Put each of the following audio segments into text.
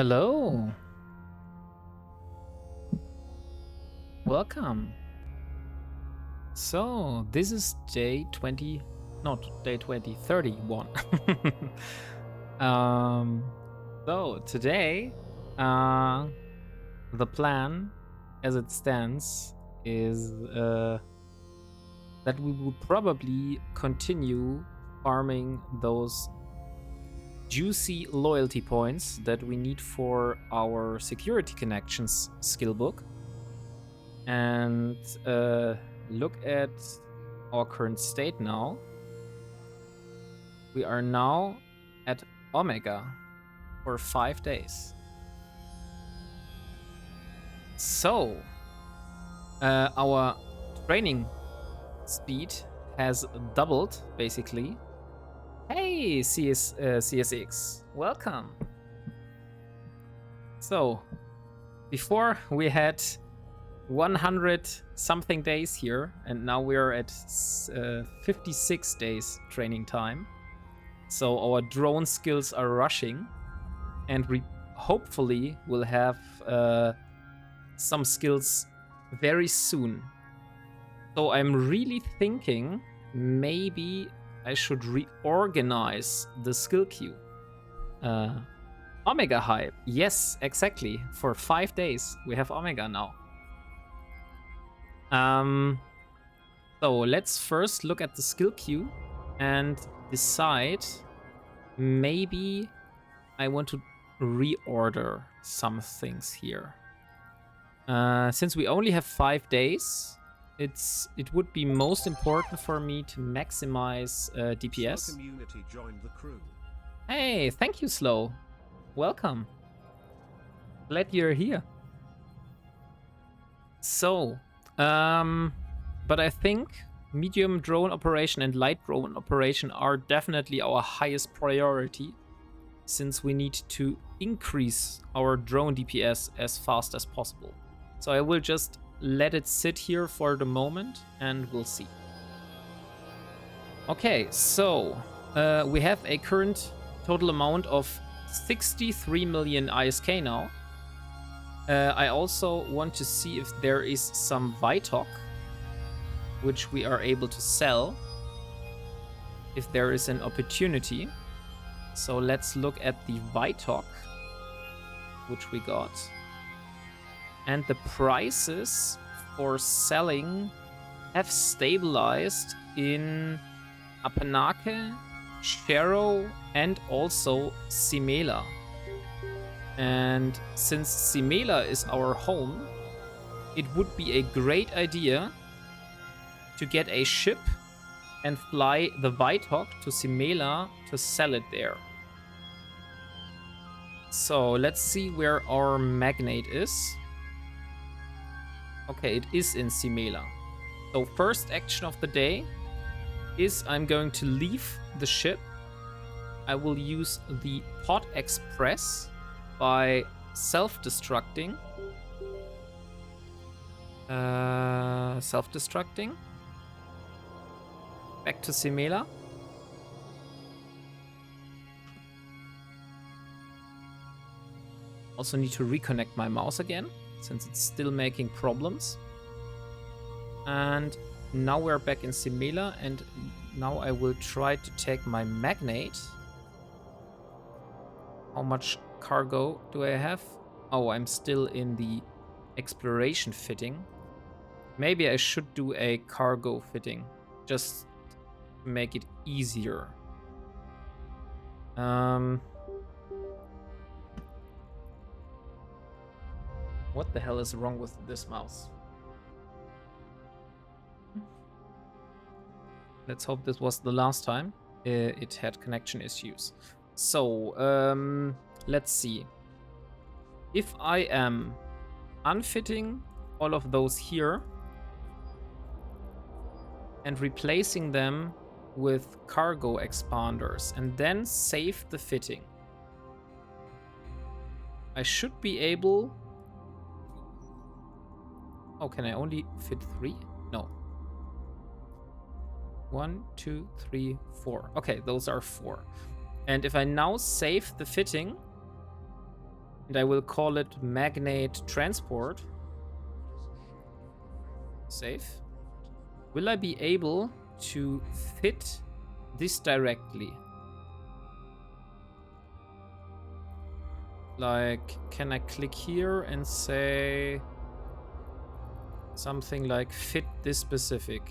Hello. Welcome. So, this is day 20, not day 20, 31. So, today, the plan as it stands is that we will probably continue farming those juicy loyalty points that we need for our security connections skill book, and look at our current state now. We are now at Omega for 5 days. So our training speed has doubled basically. Hey, CSX, welcome. So, before we had 100 something days here, and now we're at 56 days training time. So our drone skills are rushing, and we hopefully will have some skills very soon. So I'm really thinking maybe I should reorganize the skill queue. Omega hype. Yes, exactly. For 5 days, we have Omega now. So let's first look at the skill queue and decide maybe I want to reorder some things here. Since we only have 5 days, it would be most important for me to maximize DPS. Community joined the crew. Hey, thank you, Slow. Welcome. Glad you're here. So, but I think medium drone operation and light drone operation are definitely our highest priority, since we need to increase our drone DPS as fast as possible. So I will just let it sit here for the moment and we'll see. Okay, so we have a current total amount of 63 million ISK now. I also want to see if there is some Vitok which we are able to sell if there is an opportunity. So let's look at the Vitok which we got. And the prices for selling have stabilized in Apanake, Shero, and also Simela. And since Simela is our home, it would be a great idea to get a ship and fly the Vitok to Simela to sell it there. So let's see where our magnate is. Okay, it is in Simela. So first action of the day is I'm going to leave the ship. I will use the Pod Express by self-destructing. Self-destructing. Back to Simela. Also need to reconnect my mouse again, since it's still making problems. And now we're back in Simela, and now I will try to take my magnate. How much cargo do I have? Oh, I'm still in the exploration fitting. Maybe I should do a cargo fitting, just to make it easier. What the hell is wrong with this mouse? Let's hope this was the last time it had connection issues. So, let's see. If I am unfitting all of those here and replacing them with cargo expanders and then save the fitting, I should be able... Oh, can I only fit 3? No. 1, 2, 3, 4. Okay, those are 4. And if I now save the fitting And I will call it Magnate Transport. Save. Will I be able to fit this directly? Like, can I click here and say something like fit this specific?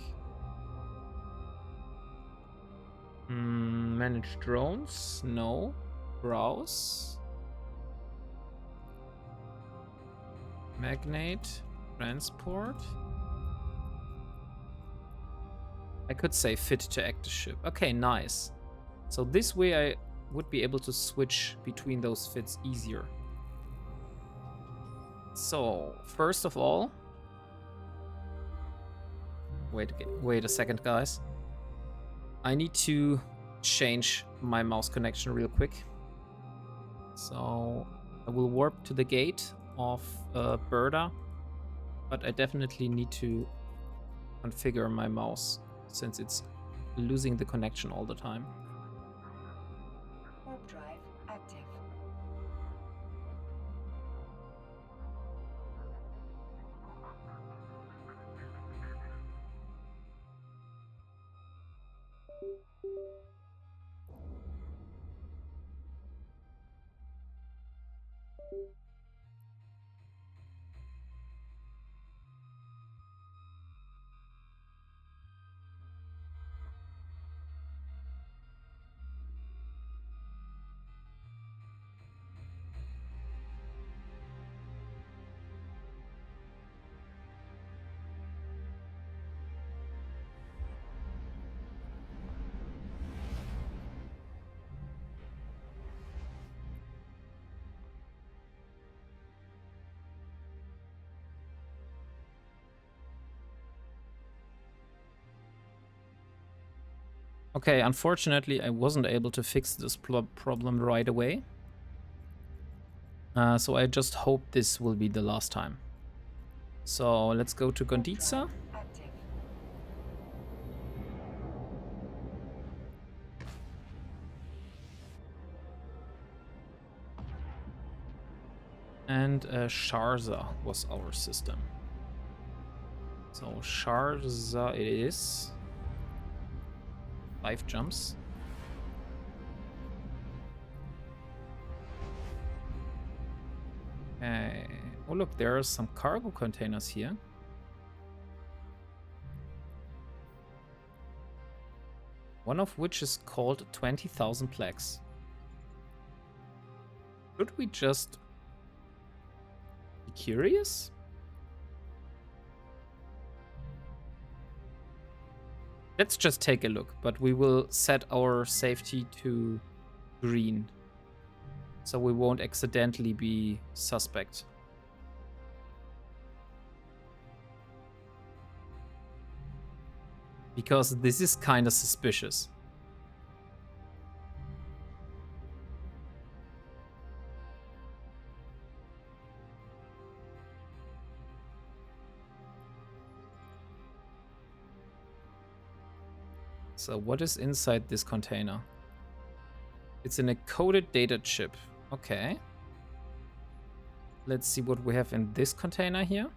Manage drones? No. Browse. Magnate Transport. I could say fit to active ship. Okay, nice. So this way I would be able to switch between those fits easier. So, first of all... Wait a second, guys. I need to change my mouse connection real quick. So, I will warp to the gate of Berda, but I definitely need to configure my mouse since it's losing the connection all the time. Warp drive active. Okay, unfortunately, I wasn't able to fix this problem right away. So I just hope this will be the last time. So let's go to Gonditza. And Sharza was our system. So Sharza it is. 5 jumps. Okay. Oh look, there are some cargo containers here. One of which is called 20,000 plaques. Should we just be curious? Let's just take a look, but we will set our safety to green, so we won't accidentally be suspect. Because this is kind of suspicious. So what is inside this container? It's an encoded data chip. Okay. Let's see what we have in this container here.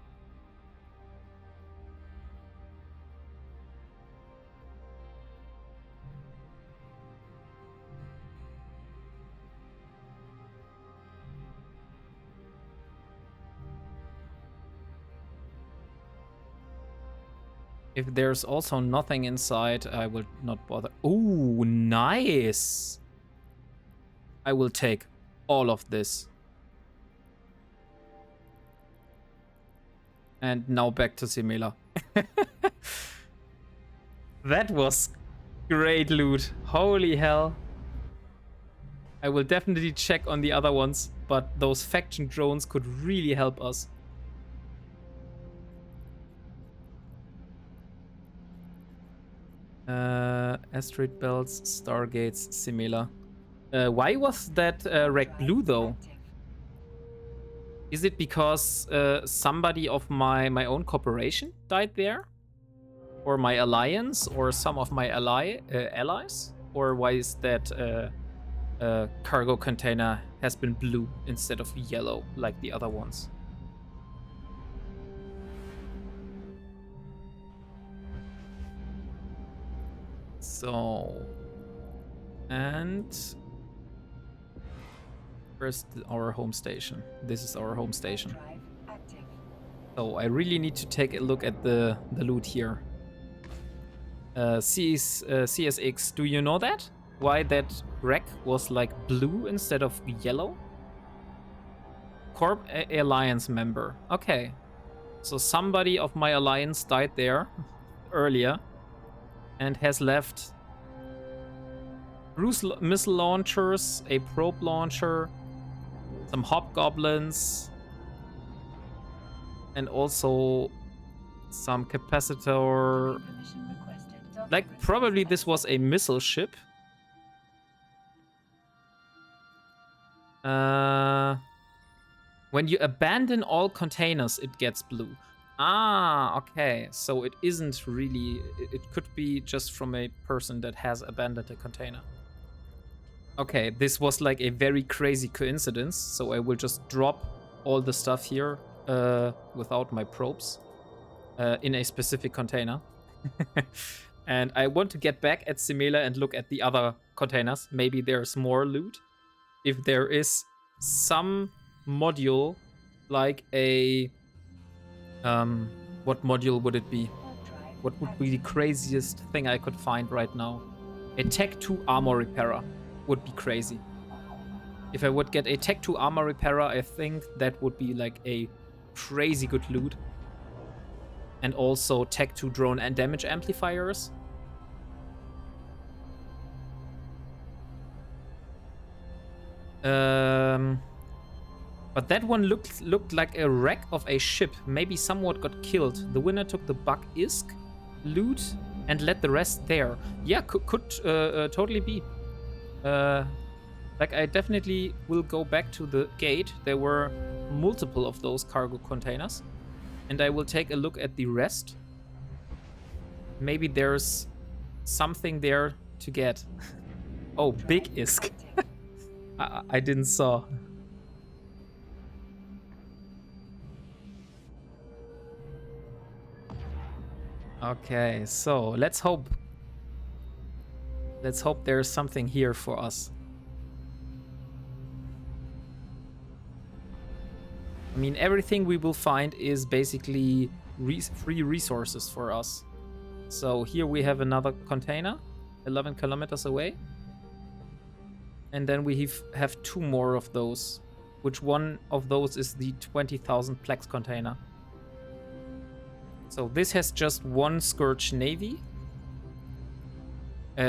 If there's also nothing inside, I will not bother. Oh, nice! I will take all of this. And now back to Simela. That was great loot. Holy hell. I will definitely check on the other ones, but those faction drones could really help us. Asteroid belts, stargates, Simela. Why was that wreck blue though? Is it because somebody of my own corporation died there? Or my alliance? Or some of my allies? Or why is that cargo container has been blue instead of yellow like the other ones. So, and where's our home station? This is our home station. So I really need to take a look at the loot here. CSX, do you know that? Why that wreck was like blue instead of yellow? Corp Alliance member. Okay. So somebody of my alliance died there earlier and has left cruise missile launchers, a probe launcher, some hobgoblins, and also some capacitor. Like, probably this was a missile ship. When you abandon all containers, it gets blue. Ah, okay. So it isn't really... It could be just from a person that has abandoned a container. Okay, this was like a very crazy coincidence. So I will just drop all the stuff here without my probes in a specific container. And I want to get back at Simela and look at the other containers. Maybe there's more loot. If there is some module, like a... what module would it be? What would be the craziest thing I could find right now? A Tech 2 armor repairer would be crazy. If I would get a Tech 2 armor repairer, I think that would be like a crazy good loot. And also Tech 2 drone and damage amplifiers. But that one looked like a wreck of a ship. Maybe someone got killed. The winner took the Bug Isk loot and let the rest there. Yeah, could totally be. Like, I definitely will go back to the gate. There were multiple of those cargo containers. And I will take a look at the rest. Maybe there's something there to get. Oh, big Isk. I didn't saw. Okay, so let's hope. Let's hope there's something here for us. I mean, everything we will find is basically free resources for us. So here we have another container, 11 kilometers away. And then we have two more of those. Which one of those is the 20,000 plex container? So this has just one Scourge Navy.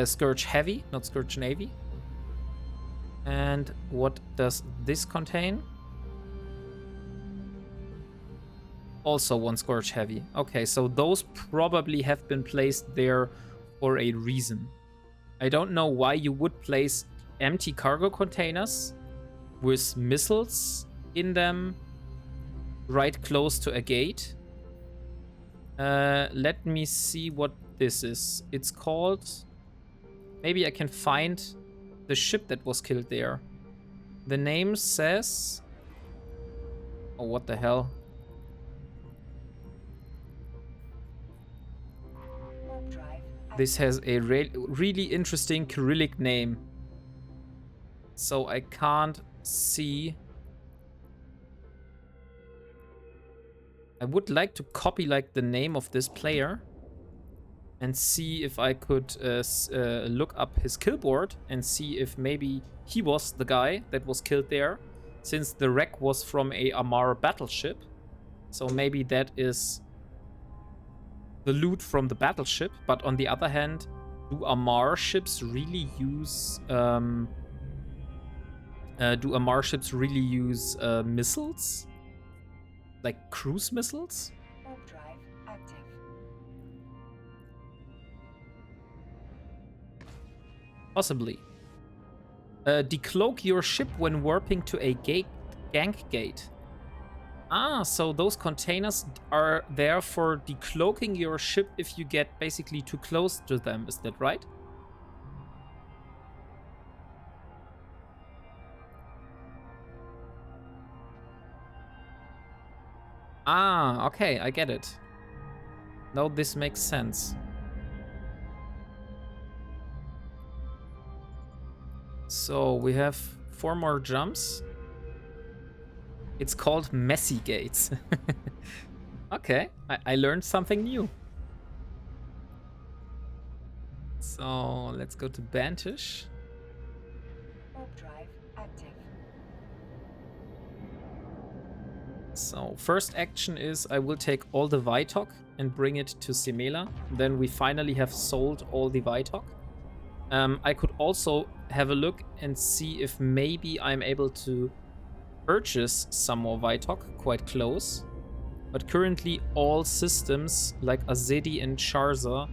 Scourge Heavy, not Scourge Navy. And what does this contain? Also one Scourge Heavy. Okay, so those probably have been placed there for a reason. I don't know why you would place empty cargo containers with missiles in them right close to a gate. Let me see what this is. It's called... Maybe I can find the ship that was killed there. The name says... Oh, what the hell? This has a really interesting Cyrillic name. So I can't see. I would like to copy like the name of this player and see if I could look up his kill board and see if maybe he was the guy that was killed there, since the wreck was from a Amar battleship. So maybe that is the loot from the battleship. But on the other hand, do Amar ships really use missiles? Like cruise missiles? Warp drive active. Possibly. Decloak your ship when warping to a gank gate. Ah, so those containers are there for decloaking your ship if you get basically too close to them. Is that right? Ah, okay, I get it. Now this makes sense. So we have 4 more jumps. It's called messy gates. Okay, I learned something new. So let's go to Bantish. Warp drive active. So first action is I will take all the Vitok and bring it to Simela. Then we finally have sold all the Vitok. I could also have a look and see if maybe I'm able to purchase some more Vitok quite close. But currently all systems like Azedi and Sharza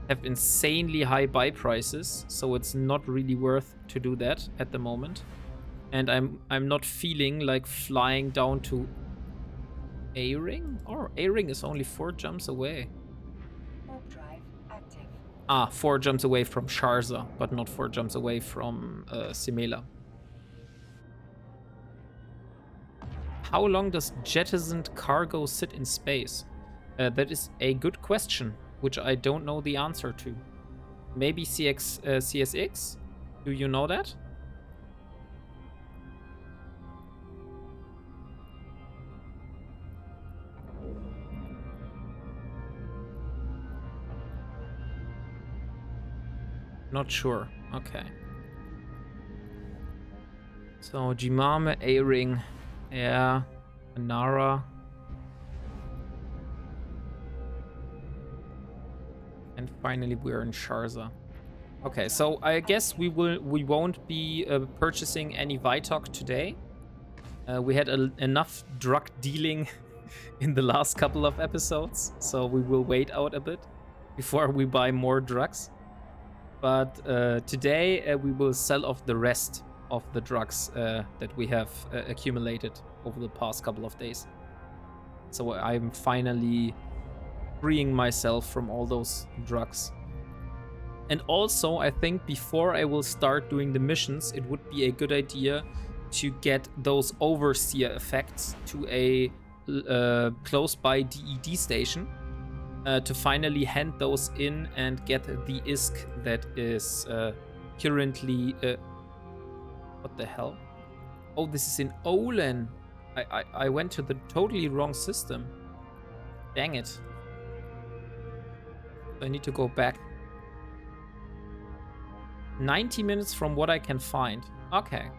have insanely high buy prices, so it's not really worth to do that at the moment. And I'm not feeling like flying down to A-Ring? Or A-Ring is only 4 jumps away. Warp drive active. Ah, 4 jumps away from Sharza, but not 4 jumps away from Simela. How long does jettisoned cargo sit in space? That is a good question, which I don't know the answer to. Maybe CSX? Do you know that? Not sure. Okay. So Jimame, A-Ring, yeah, Nara. And finally we're in Sharza. Okay, so I guess we won't be purchasing any Vitok today. We had enough drug dealing in the last couple of episodes, so we will wait out a bit before we buy more drugs. But today we will sell off the rest of the drugs that we have accumulated over the past couple of days. So I'm finally freeing myself from all those drugs. And also, I think before I will start doing the missions, it would be a good idea to get those overseer effects to a close by DED station to finally hand those in and get the ISK that is currently... what the hell? Oh, this is in Olen. I went to the totally wrong system. Dang it. I need to go back. 90 minutes from what I can find. Okay.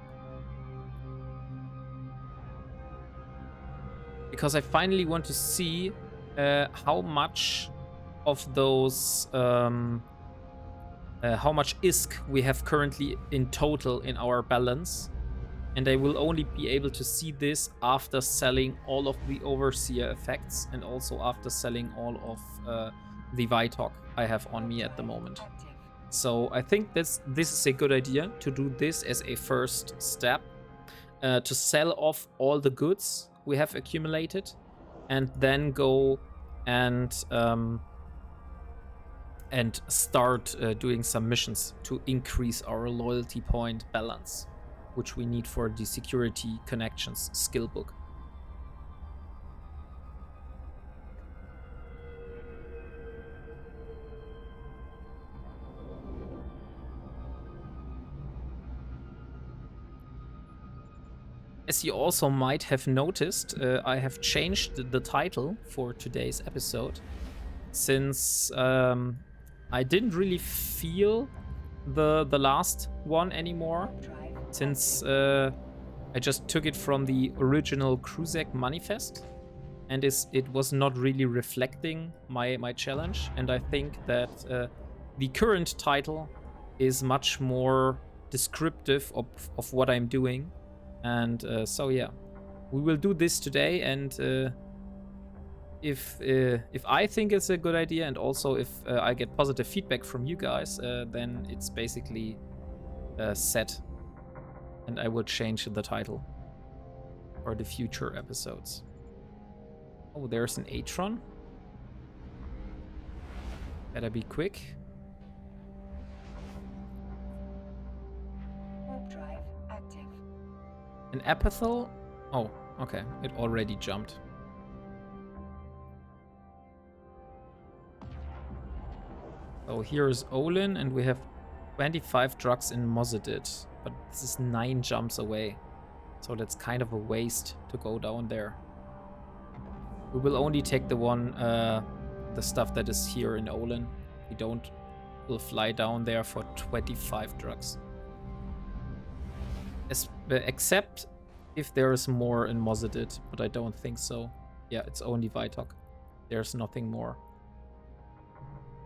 Because I finally want to see how much of those... how much ISK we have currently in total in our balance. And I will only be able to see this after selling all of the Overseer effects and also after selling all of the Vitok I have on me at the moment. So I think this is a good idea to do this as a first step, to sell off all the goods we have accumulated and then go and start doing some missions to increase our loyalty point balance, which we need for the security connections skill book. As you also might have noticed, I have changed the title for today's episode, since I didn't really feel the last one anymore, since I just took it from the original Kruzek manifest, and it was not really reflecting my challenge, and I think that the current title is much more descriptive of what I'm doing. And so yeah, we will do this today, and if I think it's a good idea, and also if I get positive feedback from you guys, then it's basically set, and I will change the title for the future episodes. Oh, there's an Atron. Better be quick. An Epithel? Oh, okay. It already jumped. So here is Olin, and we have 25 drugs in Mozadit. But this is 9 jumps away. So that's kind of a waste to go down there. We will only take the one, the stuff that is here in Olin. We don't, we'll fly down there for 25 drugs. Except if there is more in Mozadit, but I don't think so. Yeah, it's only Vitok. There's nothing more.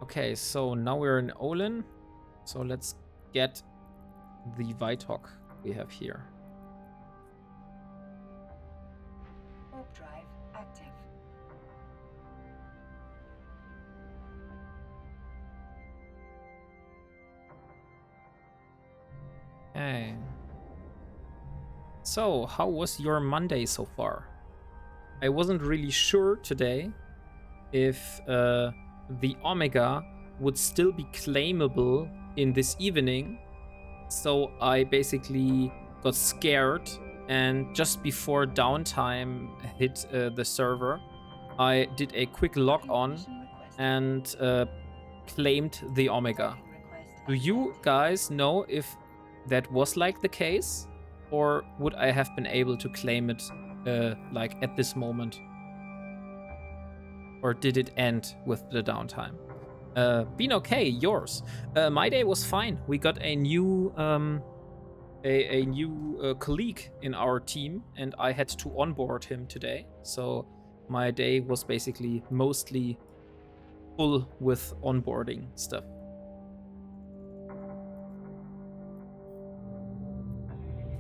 Okay, so now we're in Olin. So let's get the Vitok we have here. Warp drive active. Okay. So, how was your Monday so far? I wasn't really sure today if the Omega would still be claimable in this evening. So I basically got scared, and just before downtime hit the server, I did a quick log on and claimed the Omega. Do you guys know if that was like the case, or would I have been able to claim it like at this moment? Or did it end with the downtime? Been okay, yours. My day was fine. We got a new colleague in our team, and I had to onboard him today. So my day was basically mostly full with onboarding stuff.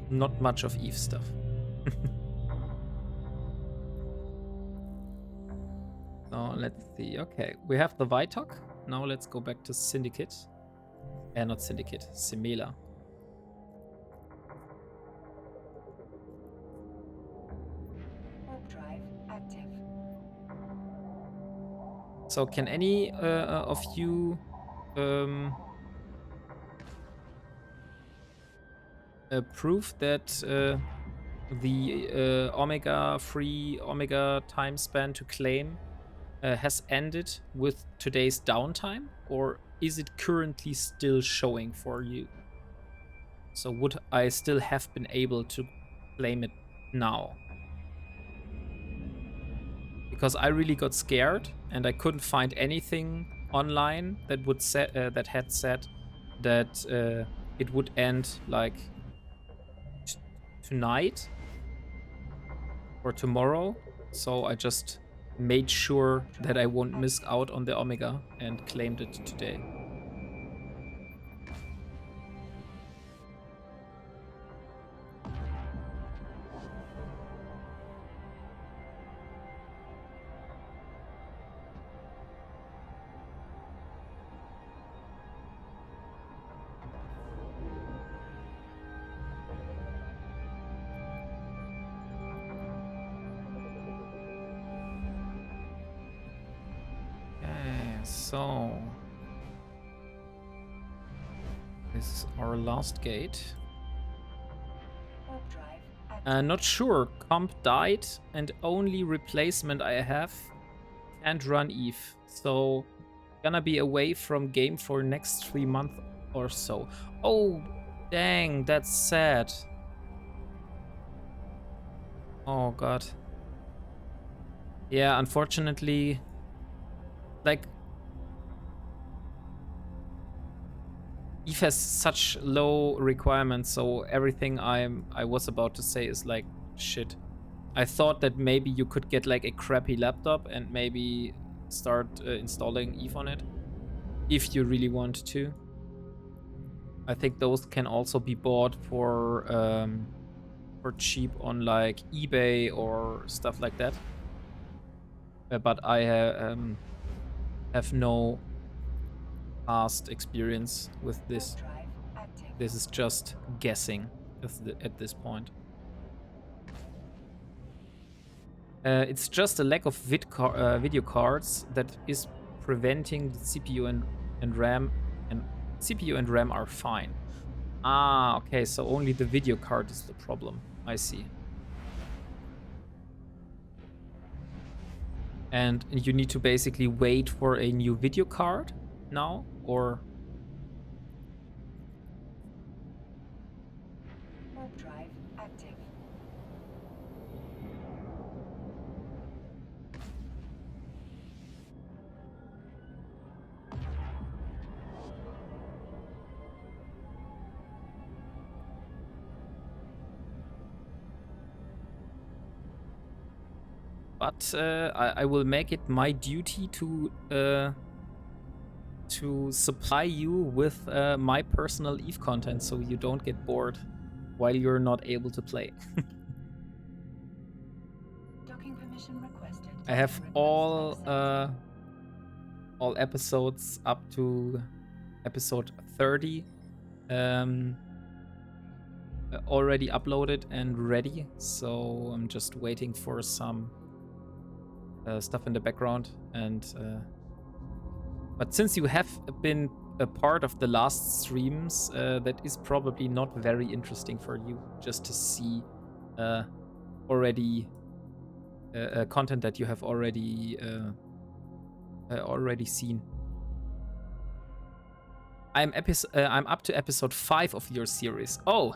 Not much of Eve stuff. So let's see. Okay, we have the Vitok. Now let's go back to Syndicate. Not Syndicate, Simela. Warp drive active. So can any of you prove that the free Omega time span to claim has ended with today's downtime, or is it currently still showing for you? So would I still have been able to claim it now? Because I really got scared and I couldn't find anything online that would that had said that it would end like tonight or tomorrow. So I just made sure that I won't miss out on the Omega and claimed it today. So this is our last gate. Warp drive active. Not sure. Comp died and only replacement I have can't run Eve. So gonna be away from game for next 3 months or so. Oh, dang, that's sad. Oh god. Yeah, unfortunately, like, Eve has such low requirements, so everything I was about to say is like shit. I thought that maybe you could get like a crappy laptop and maybe start installing Eve on it if you really want to. I think those can also be bought for cheap on like eBay or stuff like that. But I have no past experience with this. Warp drive active. This is just guessing at this point. It's just a lack of video cards that is preventing the CPU and RAM, and CPU and RAM are fine. Ah, okay, so only the video card is the problem. I see. And you need to basically wait for a new video card now, or... Warp drive active. But I will make it my duty to supply you with my personal EVE content so you don't get bored while you're not able to play. Docking permission requested. I have Request all episodes up to episode 30 already uploaded and ready, so I'm just waiting for some stuff in the background. And but since you have been a part of the last streams, that is probably not very interesting for you, just to see already content that you have already seen. I'm up to episode 5 of your series. Oh,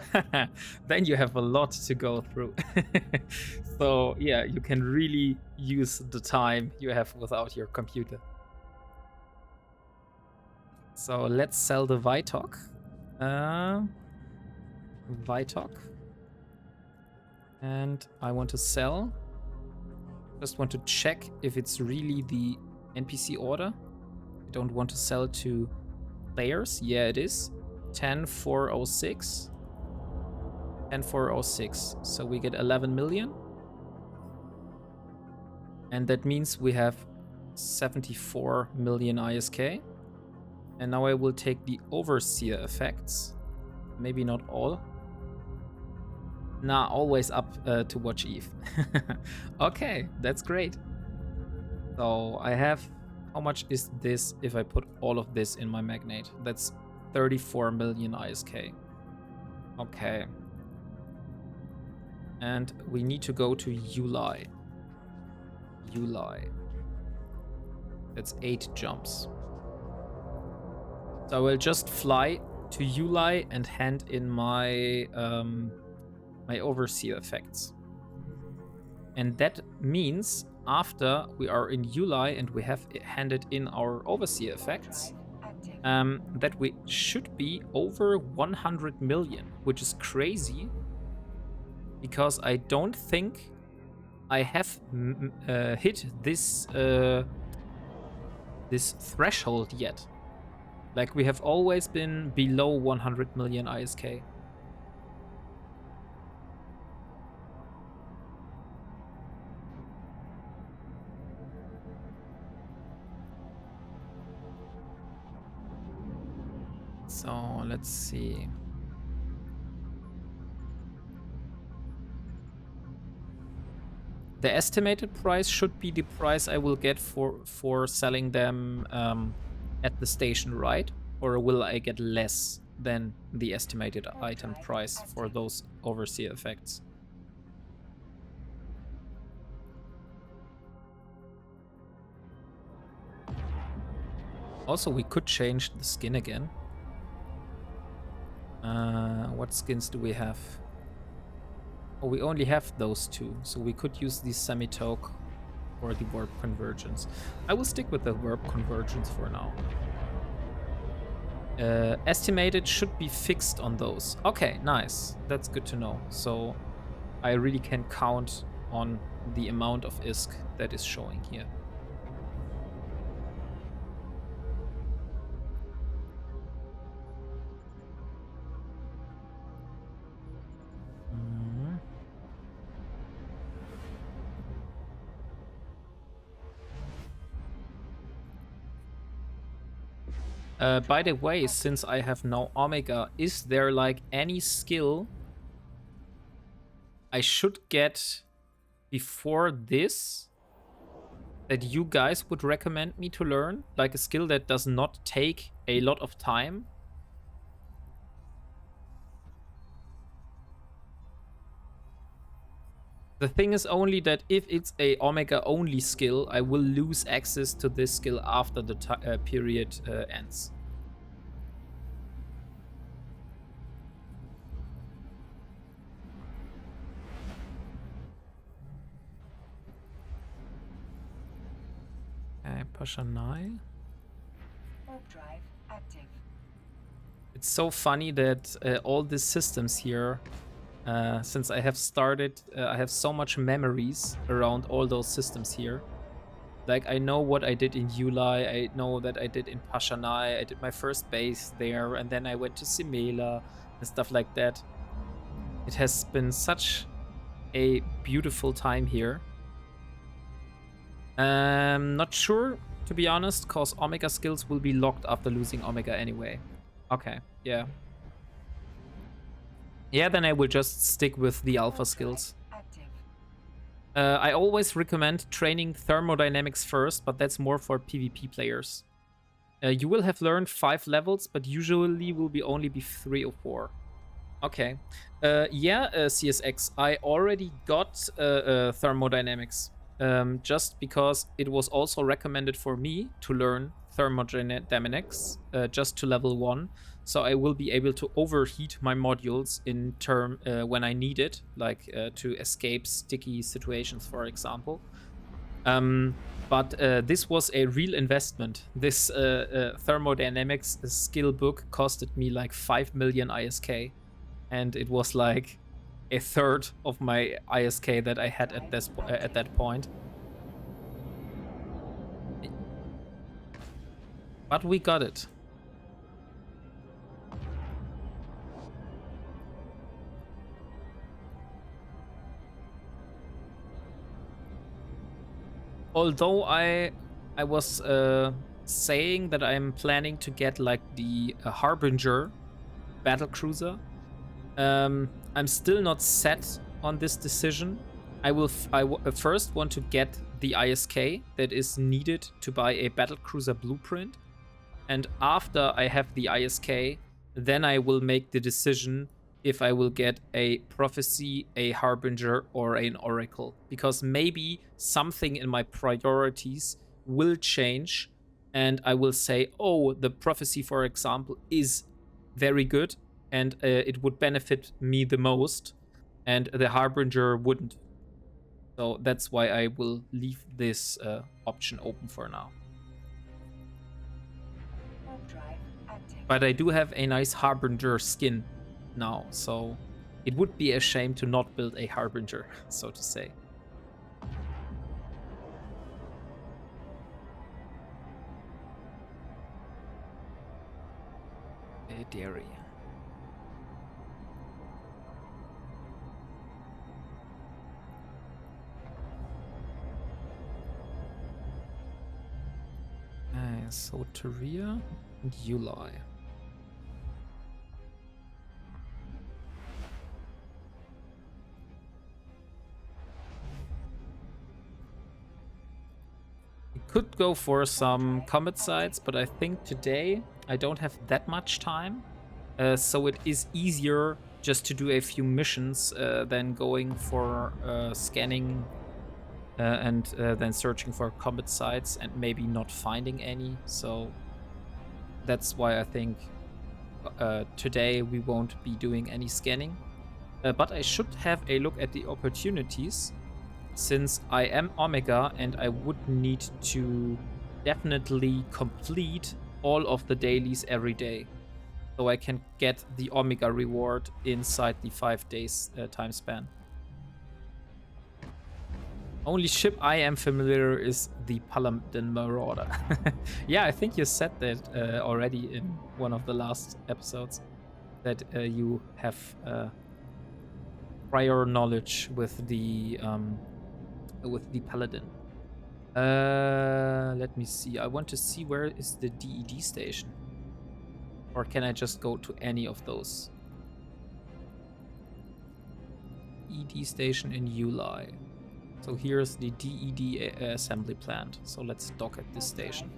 then you have a lot to go through. So yeah, you can really use the time you have without your computer. So let's sell the Vitok. Vitok. And I want to sell. Just want to check if it's really the NPC order. I don't want to sell to players. Yeah, it is. 10406. 10406. So we get 11 million. And that means we have 74 million ISK. And now I will take the overseer effects. Maybe not all. Nah, always up to watch Eve. Okay, that's great. So I have... How much is this if I put all of this in my magnate? That's 34 million ISK. Okay. And we need to go to Yulai. Yulai. That's 8 jumps. So I will just fly to Yulai and hand in my my overseer effects. And that means after we are in Yulai and we have handed in our overseer effects, that we should be over 100 million, which is crazy because I don't think I have hit this this threshold yet. Like, we have always been below 100 million ISK. So, let's see. The estimated price should be the price I will get for selling them at the station, right? Or will I get less than the estimated item price for those overseer effects? Also, we could change the skin again. What skins do we have? Oh, we only have those two, so we could use the semi-toque or the warp convergence. I will stick with the warp convergence for now. Estimated should be fixed on those. Okay, nice. That's good to know. So I really can count on the amount of ISK that is showing here. By the way, since I have now Omega, is there like any skill I should get before this that you guys would recommend me to learn? Like a skill that does not take a lot of time? The thing is only that if it's a Omega only skill, I will lose access to this skill after the period ends. Okay, Pashanai. Warp drive active. It's so funny that all these systems here, since I have started, I have so much memories around all those systems here. Like, I know what I did in Yulai, I know that I did in Pashanai, I did my first base there, and then I went to Simela and stuff like that. It has been such a beautiful time here. Not sure, to be honest, cause Omega skills will be locked after losing Omega anyway. Okay, yeah. Yeah, then I will just stick with the alpha skills. I always recommend training thermodynamics first, but that's more for PvP players. You will have learned 5 levels, but usually will be only be 3 or 4. Okay. CSX, I already got thermodynamics. Just because it was also recommended for me to learn thermodynamics just to level 1. So I will be able to overheat my modules in when I need it, like to escape sticky situations, for example. But this was a real investment. This thermodynamics skill book costed me like 5 million ISK. And it was like a third of my ISK that I had at that point. But we got it. Although I was saying that I'm planning to get like the Harbinger battlecruiser, I'm still not set on this decision. I first want to get the ISK that is needed to buy a battlecruiser blueprint, and after I have the ISK, then I will make the decision if I will get a prophecy, a harbinger, or an oracle, because maybe something in my priorities will change, and I will say, oh, the prophecy, for example, is very good and it would benefit me the most, and the harbinger wouldn't. So that's why I will leave this option open for now. But I do have a nice harbinger skin now, so it would be a shame to not build a harbinger, so to say. A dairy. So Teria and Yulai. We could go for some combat sites, but I think today I don't have that much time. So it is easier just to do a few missions than going for scanning and then searching for combat sites and maybe not finding any. So that's why I think today we won't be doing any scanning. But I should have a look at the opportunities, since I am Omega and I would need to definitely complete all of the dailies every day, so I can get the Omega reward inside the 5 days time span. Only ship I am familiar is the Paladin Marauder. Yeah, I think you said that already in one of the last episodes, that you have prior knowledge with the Paladin. Let me see. I want to see where is the DED station. Or can I just go to any of those? ED station in Yulai. So here's the DED assembly plant. So let's dock at this station.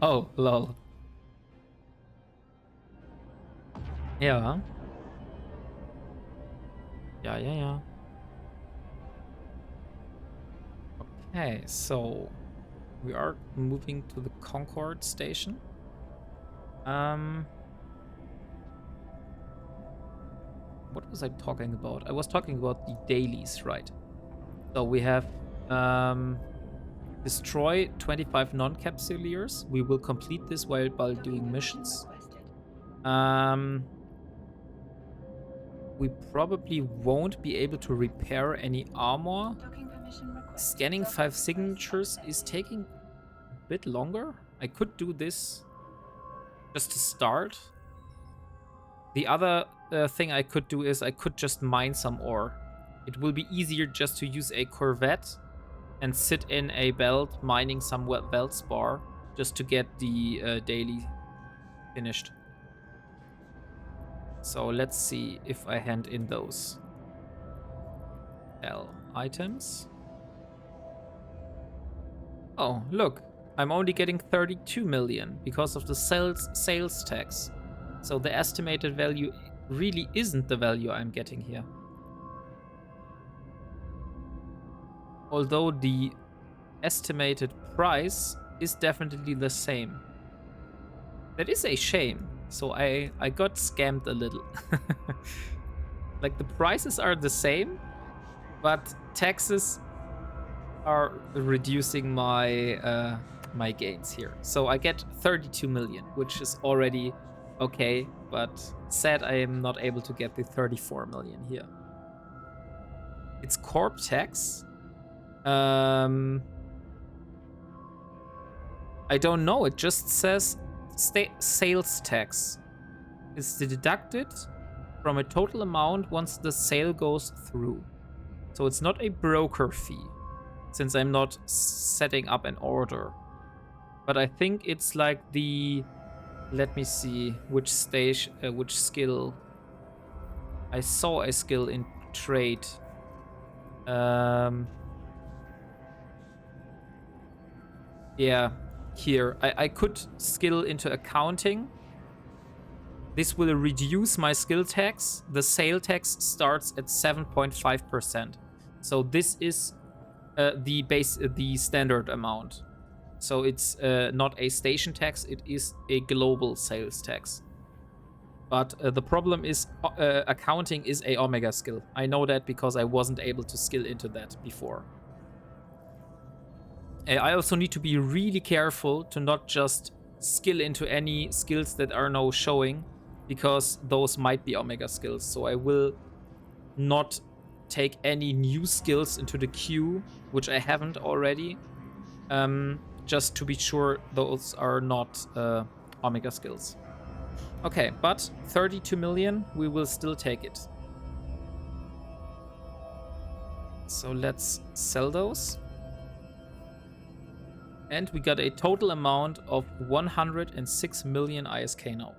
Oh, lol. Yeah. Yeah. Okay, so we are moving to the Concord station. What was I talking about? I was talking about the dailies, right? So we have destroy 25 non-capsuleers. We will complete this while doing missions. We probably won't be able to repair any armor. Scanning 5 signatures is taking a bit longer. I could do this just to start. The other thing I could do is I could just mine some ore. It will be easier just to use a Corvette and sit in a belt mining some Veldspar just to get the daily finished. So let's see if I hand in those. Items. Oh, look. I'm only getting 32 million because of the sales tax. So the estimated value really isn't the value I'm getting here. Although the estimated price is definitely the same. That is a shame. So I got scammed a little. Like the prices are the same, but taxes are reducing my my gains here. So I get 32 million, which is already okay, but sad I am not able to get the 34 million here. It's corp tax. I don't know. It just says sales tax is deducted from a total amount once the sale goes through. So it's not a broker fee, since I'm not setting up an order. But I think it's like the... Let me see which stage, which skill. I saw a skill in trade. Yeah, here. I could skill into accounting. This will reduce my skill tax. The sale tax starts at 7.5%. So this is the standard amount. So it's not a station tax, it is a global sales tax. But the problem is accounting is a Omega skill. I know that because I wasn't able to skill into that before. I also need to be really careful to not just skill into any skills that are now showing, because those might be Omega skills. So I will not take any new skills into the queue, which I haven't already, just to be sure those are not Omega skills. Okay, but 32 million, we will still take it. So let's sell those. And we got a total amount of 106 million ISK now.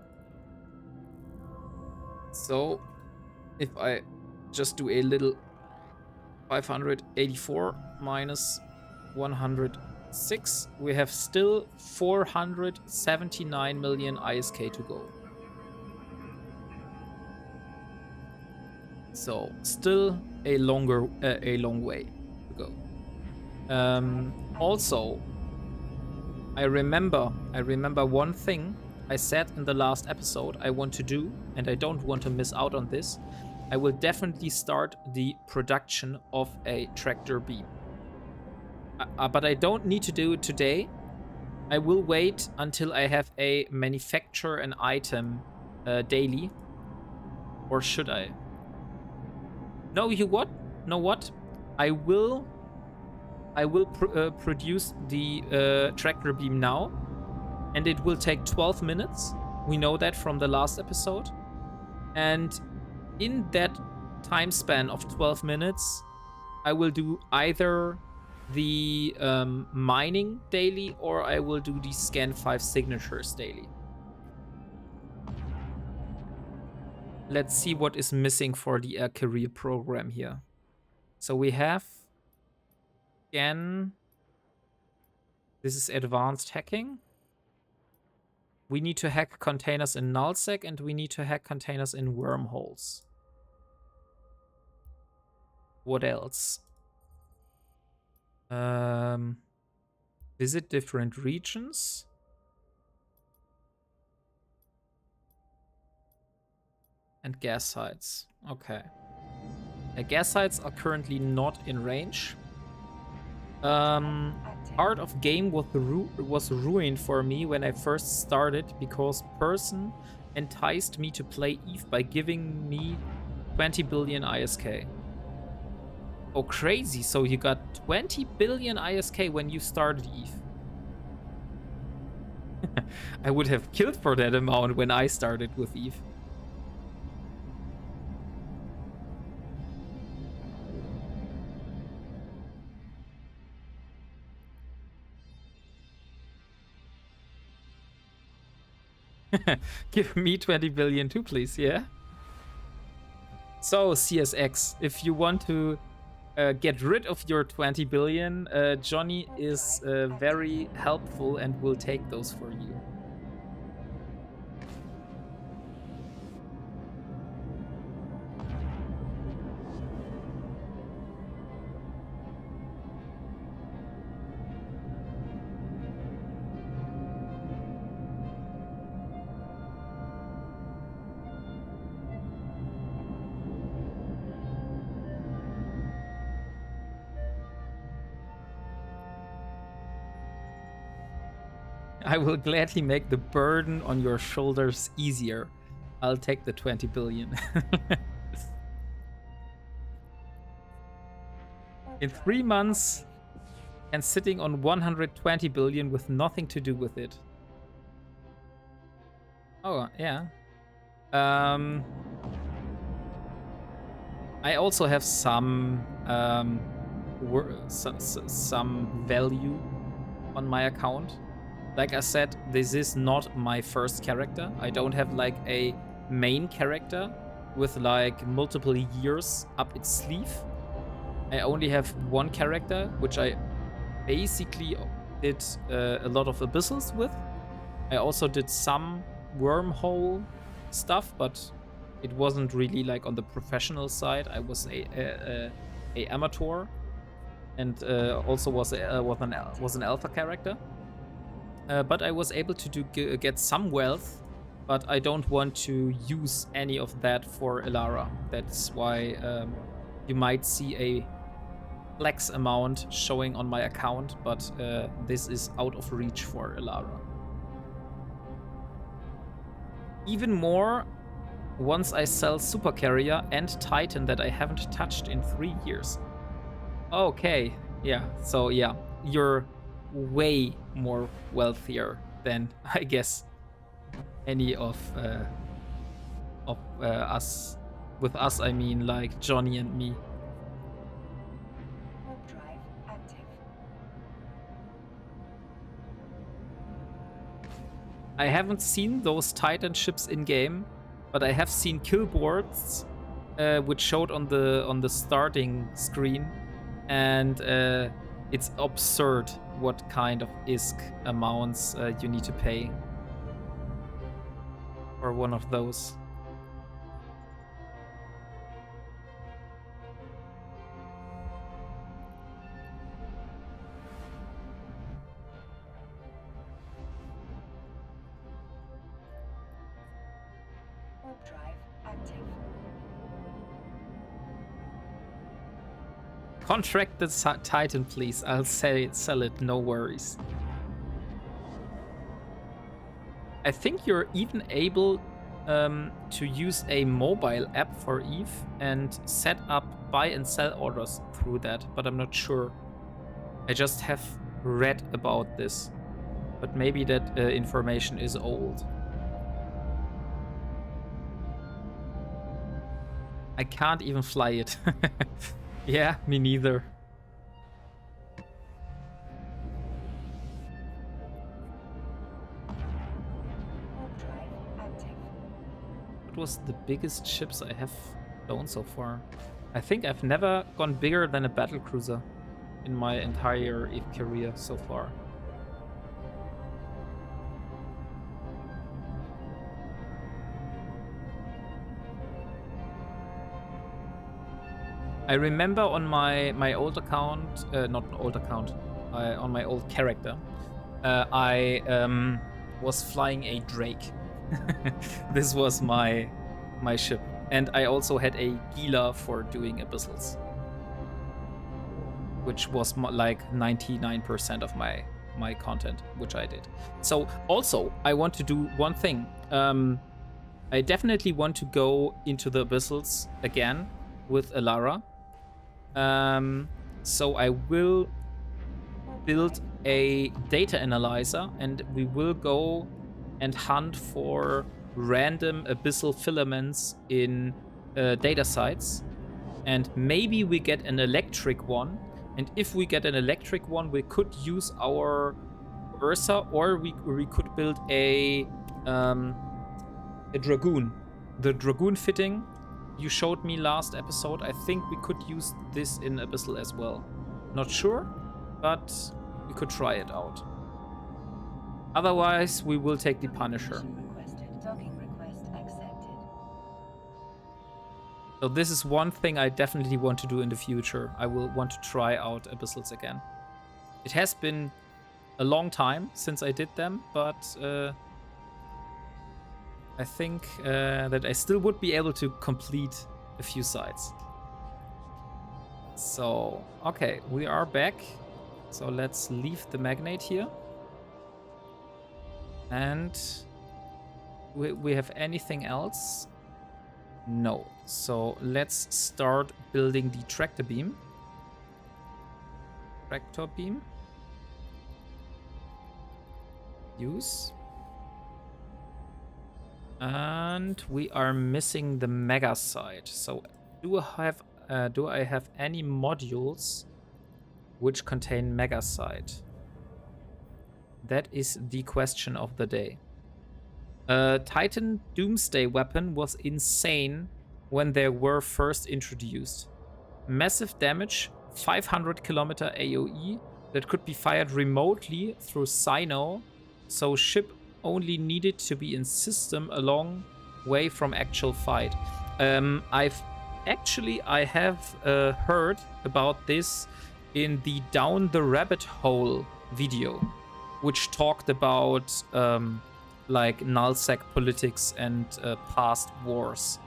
So if I just do a little 584 minus 106, we have still 479 million ISK to go. So still a long way to go. Also, I remember one thing I said in the last episode I want to do, and I don't want to miss out on this. I will definitely start the production of a tractor beam. But I don't need to do it today. I will wait until I have a manufacture an item daily. Or should I? No, you what? Know what? I will produce the tractor beam now, and it will take 12 minutes. We know that from the last episode. And in that time span of 12 minutes, I will do either the mining daily, or I will do the scan 5 signatures daily. Let's see what is missing for the career program here. So we have scan. This is advanced hacking. We need to hack containers in nullsec, and we need to hack containers in wormholes. What else? Visit different regions. And gas sites. Okay. Gas sites are currently not in range. Art of game was ruined for me when I first started because person enticed me to play EVE by giving me 20 billion ISK. Oh, crazy. So you got 20 billion ISK when you started EVE. I would have killed for that amount when I started with EVE. Give me 20 billion too, please, yeah? So, CSX, if you want to get rid of your 20 billion, Johnny is very helpful and will take those for you. I will gladly make the burden on your shoulders easier. I'll take the 20 billion. In 3 months, and sitting on 120 billion with nothing to do with it. Oh, yeah. I also have some value on my account. Like I said, this is not my first character. I don't have like a main character with like multiple years up its sleeve. I only have one character, which I basically did a lot of abyssals with. I also did some wormhole stuff, but it wasn't really like on the professional side. I was a amateur, and also was an alpha character. But I was able to get some wealth, but I don't want to use any of that for Elara. That's why you might see a flex amount showing on my account, but this is out of reach for Elara. Even more once I sell Super Carrier and Titan that I haven't touched in 3 years. Okay, yeah, so yeah, you're way more wealthier than, I guess, any of us. With us, I mean like Johnny and me. Warp drive active. I haven't seen those Titan ships in game, but I have seen kill boards, which showed on the starting screen, and it's absurd what kind of ISK amounts you need to pay for one of those. Warp drive active. Contract the Titan, please. I'll sell it, no worries. I think you're even able to use a mobile app for EVE and set up buy and sell orders through that, but I'm not sure. I just have read about this, but maybe that information is old. I can't even fly it. Yeah, me neither. Warp drive active. What was the biggest ships I have flown so far? I think I've never gone bigger than a battlecruiser in my entire EVE career so far. I remember on my old account, not an old account, on my old character, I was flying a Drake. This was my ship, and I also had a Gila for doing abyssals. which was like 99% of my content, which I did. So also, I want to do one thing. I definitely want to go into the abyssals again with Alara. So I will build a data analyzer, and we will go and hunt for random abyssal filaments in data sites. And maybe we get an electric one. And if we get an electric one, we could use our Ursa, or we could build a Dragoon. The Dragoon fitting you showed me last episode, I think we could use this in Abyssal as well. Not sure, but we could try it out. Otherwise, we will take the Punisher. Docking request accepted. So this is one thing I definitely want to do in the future. I will want to try out Abyssals again. It has been a long time since I did them, but I think that I still would be able to complete a few sites. So, okay, we are back. So let's leave the magnate here. And we have anything else? No. So let's start building the tractor beam. Tractor beam. Use. And we are missing the mega site. So do I have any modules which contain mega site? That is the question of the day. Titan Doomsday weapon was insane when they were first introduced. Massive damage, 500 kilometer AoE that could be fired remotely through Sino, so ship only needed to be in system a long way from actual fight. I have heard about this in the Down the Rabbit Hole video, which talked about like nullsec politics and past wars.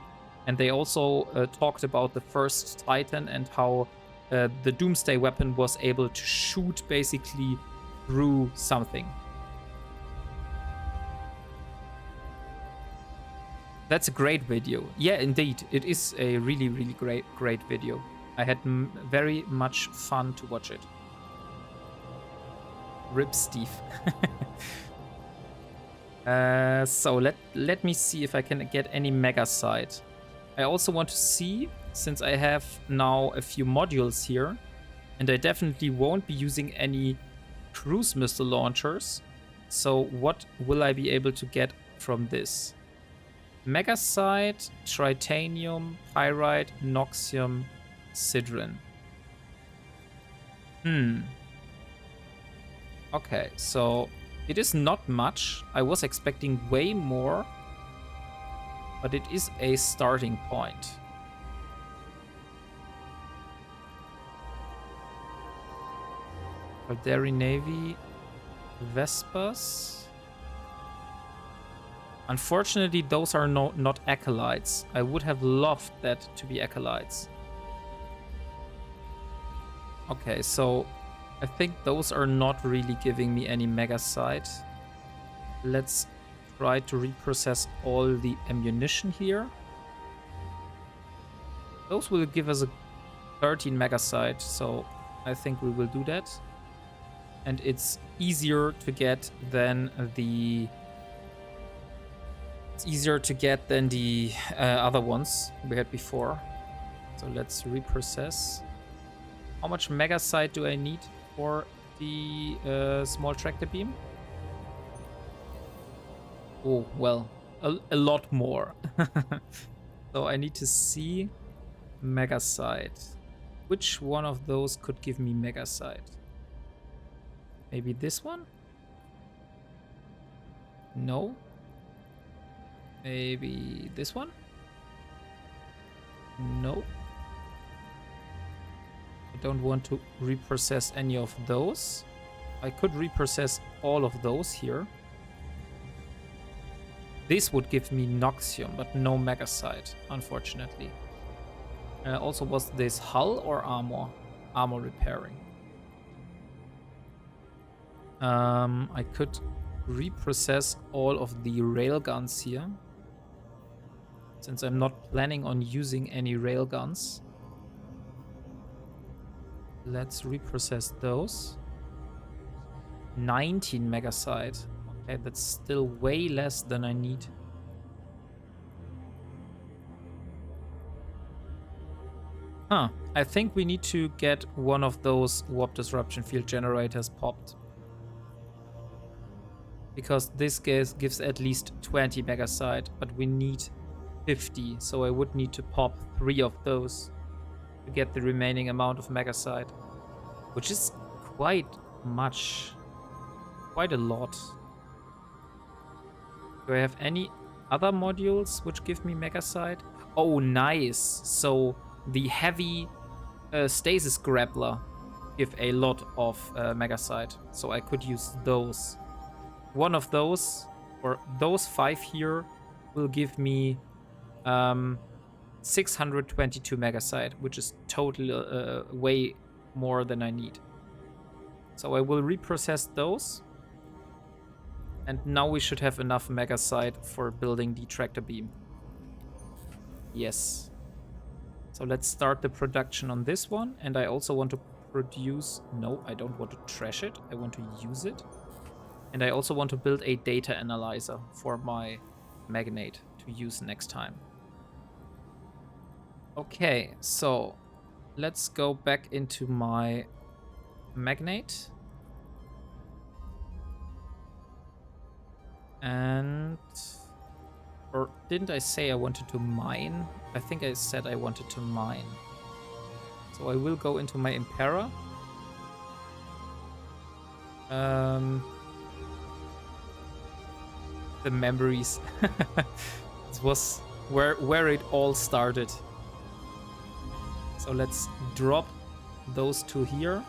And they also talked about the first Titan and how the Doomsday weapon was able to shoot basically through something. That's a great video. Yeah, indeed. It is a really, really great video. I had very much fun to watch it. Rip Steve. So let me see if I can get any mega site. I also want to see, since I have now a few modules here, and I definitely won't be using any cruise missile launchers. So what will I be able to get from this? Megasite, Tritanium, Pyrite, Noxium, Sidrin. Okay, so it is not much. I was expecting way more, but it is a starting point. Aldari Navy, Vespas. Unfortunately, those are not acolytes. I would have loved that to be acolytes. Okay, so I think those are not really giving me any mega site. Let's try to reprocess all the ammunition here. Those will give us a 13 mega site, so I think we will do that. And it's easier to get than the other ones we had before. So let's reprocess. How much mega site do I need for the small tractor beam? Oh, well, a lot more. So I need to see mega site. Which one of those could give me mega site? Maybe this one? No. Maybe this one? No. I don't want to reprocess any of those. I could reprocess all of those here. This would give me Noxium, but no Megasite, unfortunately. Also, was this hull or armor? Armor repairing. I could reprocess all of the railguns here, since I'm not planning on using any railguns. Let's reprocess those. 19 megasite. Okay, that's still way less than I need. Huh, I think we need to get one of those warp disruption field generators popped. Because this gives at least 20 megasite, but we need 50, so I would need to pop 3 of those to get the remaining amount of megasite, which is quite much, quite a lot. Do I have any other modules which give me megasite? Oh, nice. So the heavy stasis grappler give a lot of megasite, so I could use those. One of those, or those 5 here, will give me 622 megasite, which is totally way more than I need. So I will reprocess those. And now we should have enough megasite for building the tractor beam. Yes. So let's start the production on this one. And I also want to produce... No, I don't want to trash it. I want to use it. And I also want to build a data analyzer for my magnate to use next time. Okay, so let's go back into my magnate. And... Or didn't I say I wanted to mine? I think I said I wanted to mine. So I will go into my Impera. The memories. This was where it all started. So let's drop those 2 here.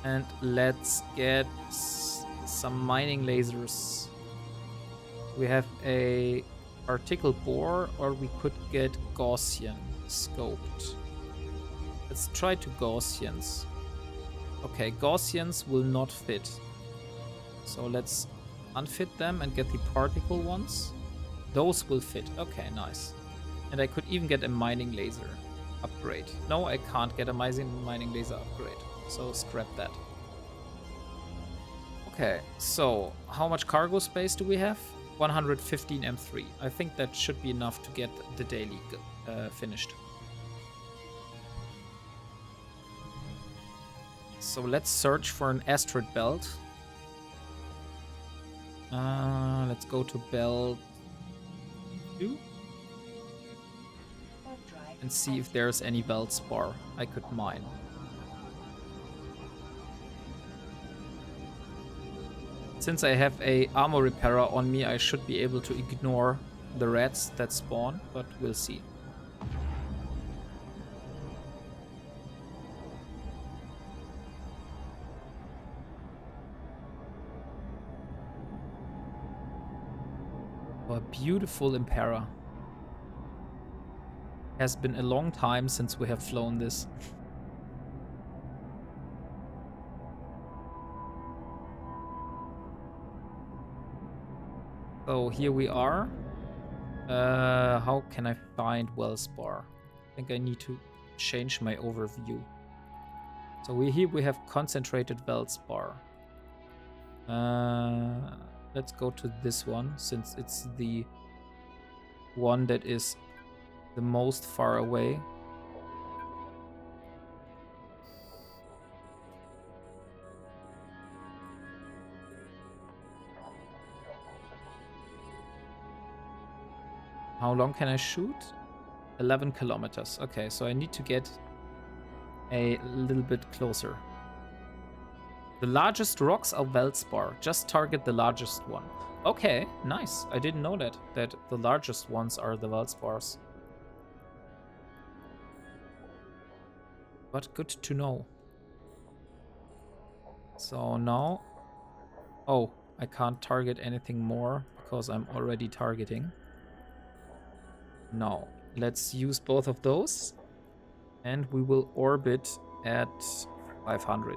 And let's get some mining lasers. We have a particle bore, or we could get Gaussian scoped. Let's try to Gaussians. Okay, Gaussians will not fit. So let's unfit them and get the particle ones. Those will fit. Okay, nice. And I could even get a mining laser upgrade. No, I can't get a mining laser upgrade. So scrap that. Okay, so how much cargo space do we have? 115 M3. I think that should be enough to get the daily finished. So let's search for an asteroid belt. Let's go to belt 2 and see if there's any Veldspar I could mine. Since I have a armor repairer on me, I should be able to ignore the rats that spawn, but we'll see. Oh, a beautiful Impera. Has been a long time since we have flown this. So here we are. How can I find Veldspar? I think I need to change my overview. So here we have concentrated Veldspar. Let's go to this one, since it's the one that is the most far away. How long can I shoot? 11 kilometers. Okay, so I need to get a little bit closer. The largest rocks are Veldspar. Just target the largest one. Okay, nice. I didn't know that the largest ones are the Veldspars. But good to know. So now... Oh, I can't target anything more because I'm already targeting. Now, let's use both of those. And we will orbit at 500.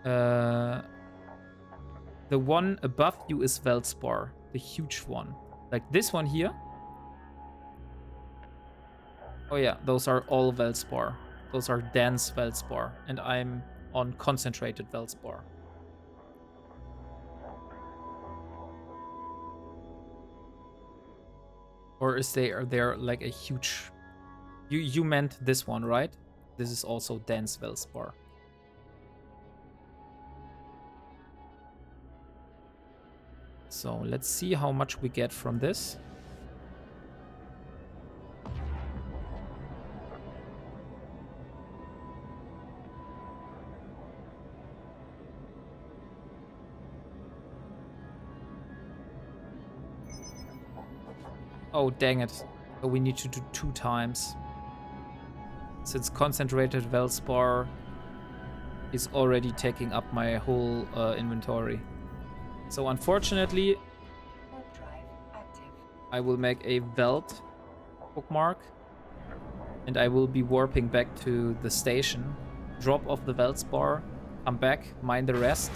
The one above you is Veldspar, the huge one. Like this one here. Oh yeah, those are all Veldspar. Those are dense Veldspar, and I'm on concentrated Veldspar. Or is there like a huge... You meant this one, right? This is also dense Veldspar. So let's see how much we get from this. Oh, dang it. So we need to do 2 times. Since concentrated Veldspar is already taking up my whole inventory. So unfortunately, Warp drive active. I will make a Veld bookmark. And I will be warping back to the station. Drop off the Veldspar. Come back, mine the rest.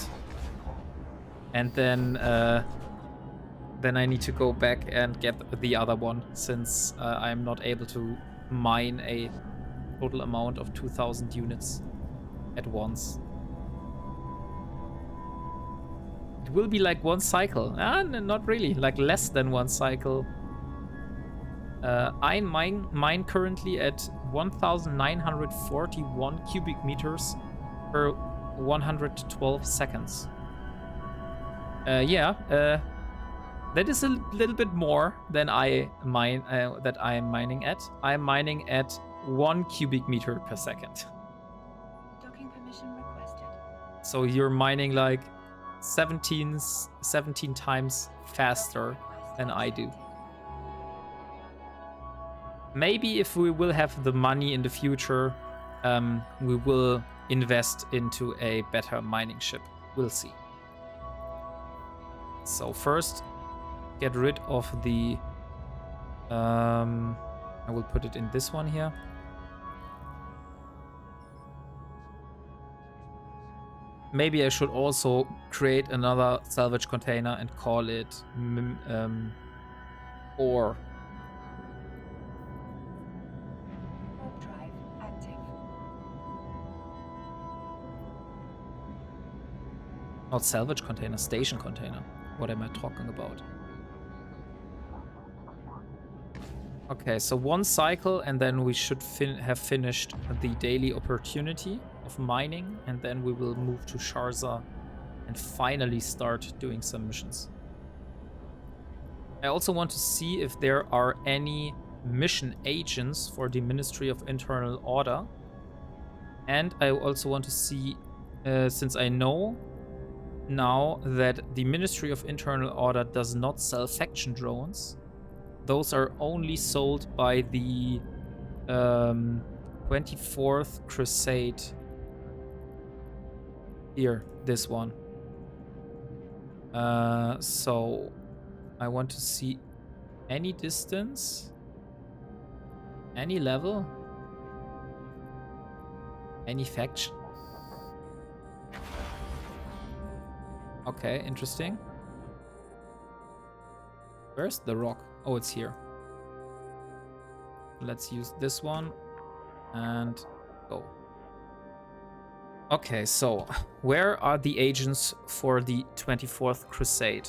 And then I need to go back and get the other one, since I'm not able to mine a total amount of 2,000 units at once. It will be like 1 cycle. Not really, like less than 1 cycle. I mine currently at 1,941 cubic meters per 112 seconds. That is a little bit more than I am mining at. I'm mining at 1 cubic meter per second. Docking permission requested. So you're mining like 17 times faster than I do. Maybe if we will have the money in the future, we will invest into a better mining ship. We'll see. So first, get rid of the... I will put it in this one here. Maybe I should also create another salvage container and call it ore. Warp drive active. Not salvage container, station container. What am I talking about? Okay, so 1 cycle and then we should have finished the daily opportunity of mining, and then we will move to Sharza and finally start doing some missions. I also want to see if there are any mission agents for the Ministry of Internal Order. And I also want to see, since I know now that the Ministry of Internal Order does not sell faction drones, those are only sold by the 24th Crusade. Here, this one. So I want to see any distance, any level, any faction. Okay, interesting. Where's the rock? Oh, it's here. Let's use this one and go. Okay, so where are the agents for the 24th Crusade?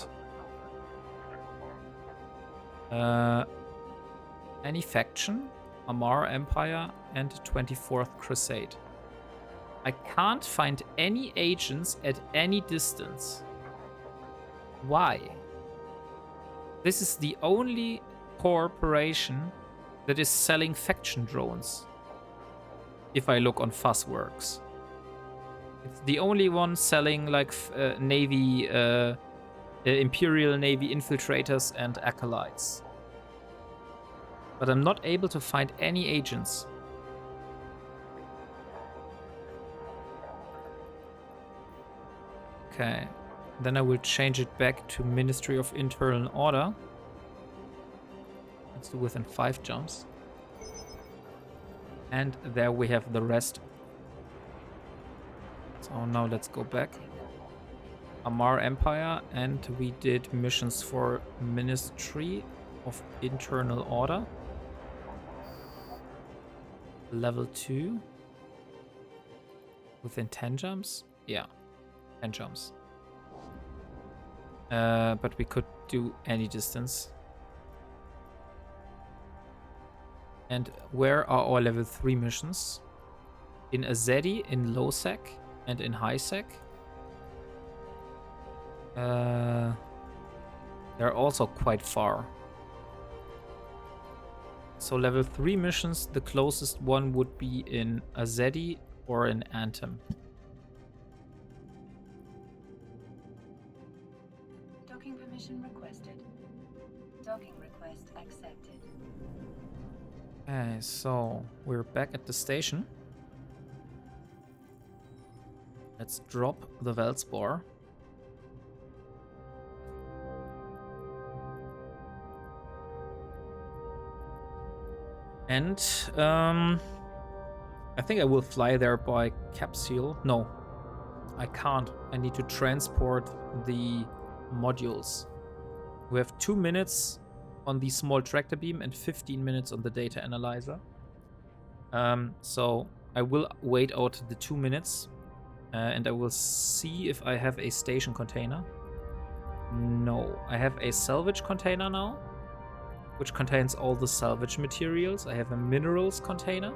Any faction, Amar Empire, and 24th Crusade. I can't find any agents at any distance. Why? This is the only corporation that is selling faction drones. If I look on Fuzzworks. It's the only one selling like Navy, Imperial Navy infiltrators and acolytes. But I'm not able to find any agents. Okay, then I will change it back to Ministry of Internal Order. Let's do within 5 jumps. And there we have the rest. So now let's go back. Amar Empire, and we did missions for Ministry of Internal Order. Level 2. Within 10 jumps? Yeah, 10 jumps. But we could do any distance. And where are our level 3 missions? In Azedi, in low sec, and in high sec. They're also quite far. So level 3 missions, the closest one would be in Azedi or in Anthem. Docking permission requested. Docking request accepted. Okay, so we're back at the station. Let's drop the Velspor. And I think I will fly there by capsule. No, I can't. I need to transport the modules. We have 2 minutes on the small tractor beam and 15 minutes on the data analyzer. So I will wait out the 2 minutes and I will see if I have a station container. No, I have a salvage container now, which contains all the salvage materials. I have a minerals container.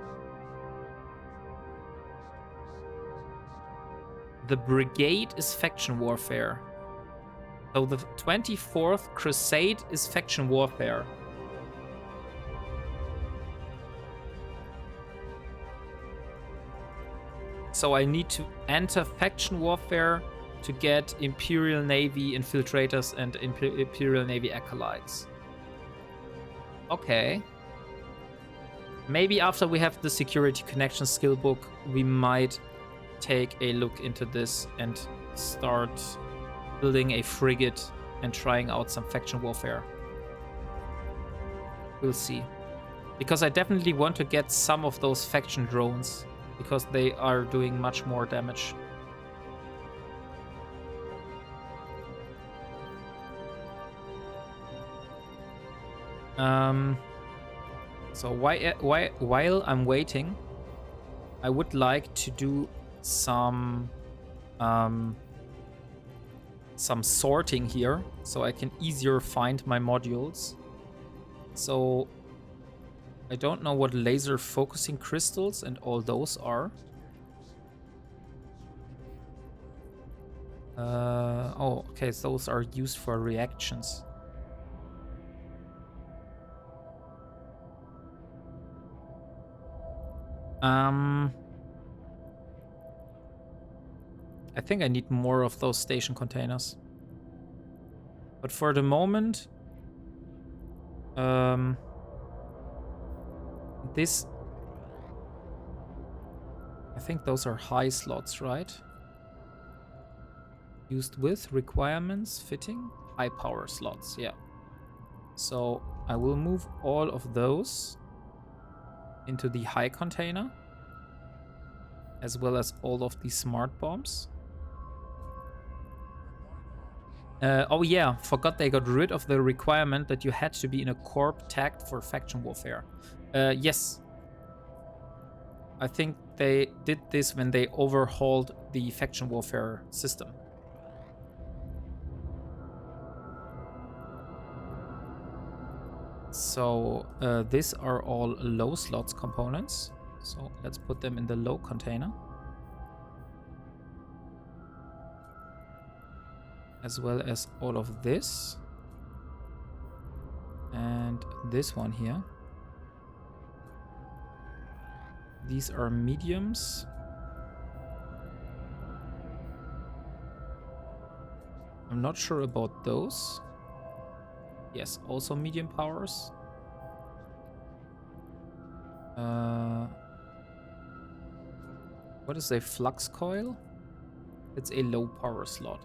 The brigade is faction warfare. So the 24th Crusade is faction warfare. So I need to enter faction warfare to get Imperial Navy infiltrators and Imperial Navy acolytes. Okay. Maybe after we have the security connection skill book, we might take a look into this and start building a frigate and trying out some faction warfare. We'll see. Because I definitely want to get some of those faction drones, because they are doing much more damage. So while I'm waiting, I would like to do some sorting here, so I can easier find my modules. So I don't know what laser focusing crystals and all those are. Oh, okay, those are used for reactions. I think I need more of those station containers. But for the moment, this... I think those are high slots, right? Used with requirements, fitting, high power slots, yeah. So I will move all of those into the high container, as well as all of the smart bombs. Oh yeah, forgot they got rid of the requirement that you had to be in a corp tagged for faction warfare. Yes. I think they did this when they overhauled the faction warfare system. So these are all low slots components. So let's put them in the low container. As well as all of this. And this one here. These are mediums. I'm not sure about those. Yes, also medium powers. What is a flux coil? It's a low power slot.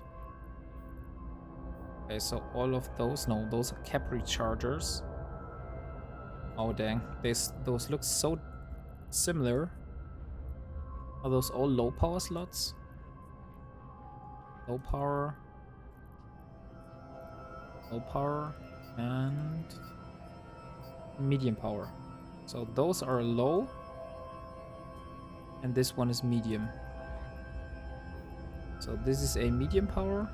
Okay, so all of those, no, those are cap rechargers. Oh dang, those look so similar. Are those all low power slots? low power, low power, and medium power. So those are low, and this one is medium. So this is a medium power.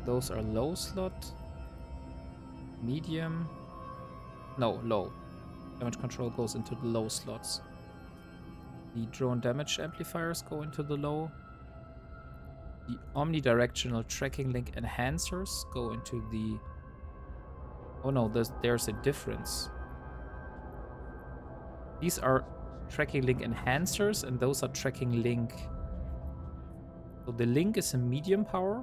Those are low slot, medium, no, low. Damage control goes into the low slots. The drone damage amplifiers go into the low. The omnidirectional tracking link enhancers go into the... Oh no, there's a difference. These are tracking link enhancers, and those are tracking link. So the link is a medium power,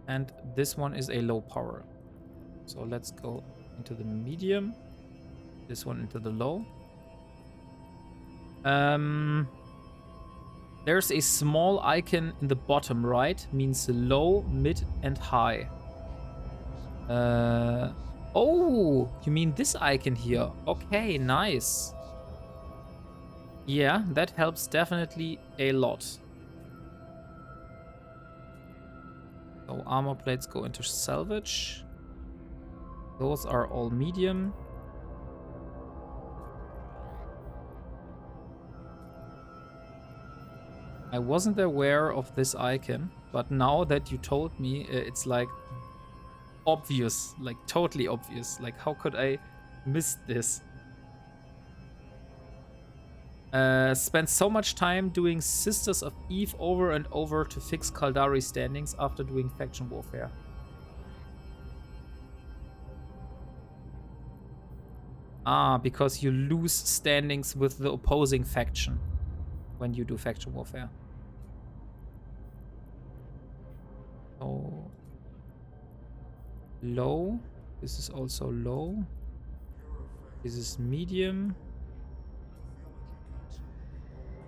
and this one is a low power. So let's go into the medium, this one into the low. There's a small icon in the bottom right, means low, mid, and high. Oh, you mean this icon here? Okay, nice. Yeah, that helps definitely a lot. So armor plates go into salvage. Those are all medium. I wasn't aware of this icon, but now that you told me, it's like obvious, like totally obvious. Like, how could I miss this? Spent so much time doing Sisters of Eve over and over to fix Kaldari standings after doing faction warfare. Ah, because you lose standings with the opposing faction when you do faction warfare. Oh. Low. This is also low. This is medium.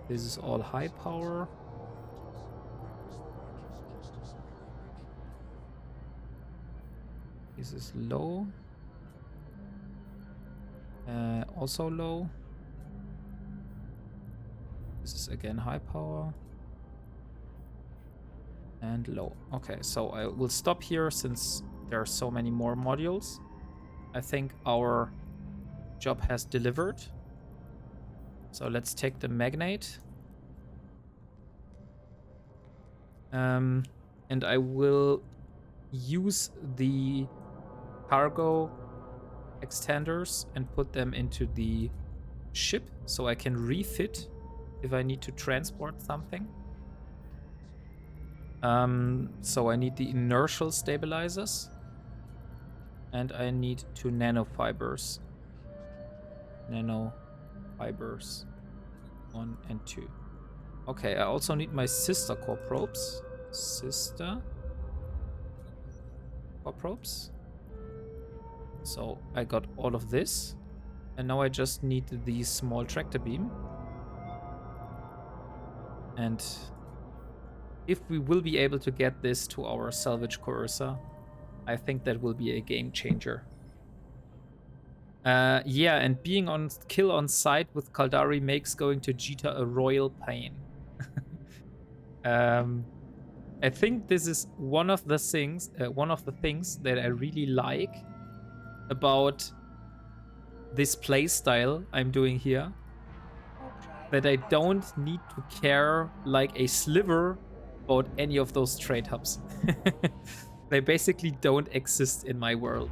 This is all high power. This is low. Also low. This is again high power. And low. Okay, so I will stop here since there are so many more modules. I think our job has delivered. So let's take the magnate. And I will use the cargo extenders and put them into the ship so I can refit if I need to transport something. So I need the inertial stabilizers. And I need 2 nanofibers. Nanofibers 1 and 2. Okay, I also need my sister core probes. Sister core probes. So I got all of this. And now I just need the small tractor beam. And if we will be able to get this to our salvage coercer, I think that will be a game changer. Yeah, and being on kill on site with Kaldari makes going to Jita a royal pain. I think this is one of the things that I really like about this playstyle I'm doing here. That I don't need to care like a sliver about any of those trade hubs. They basically don't exist in my world.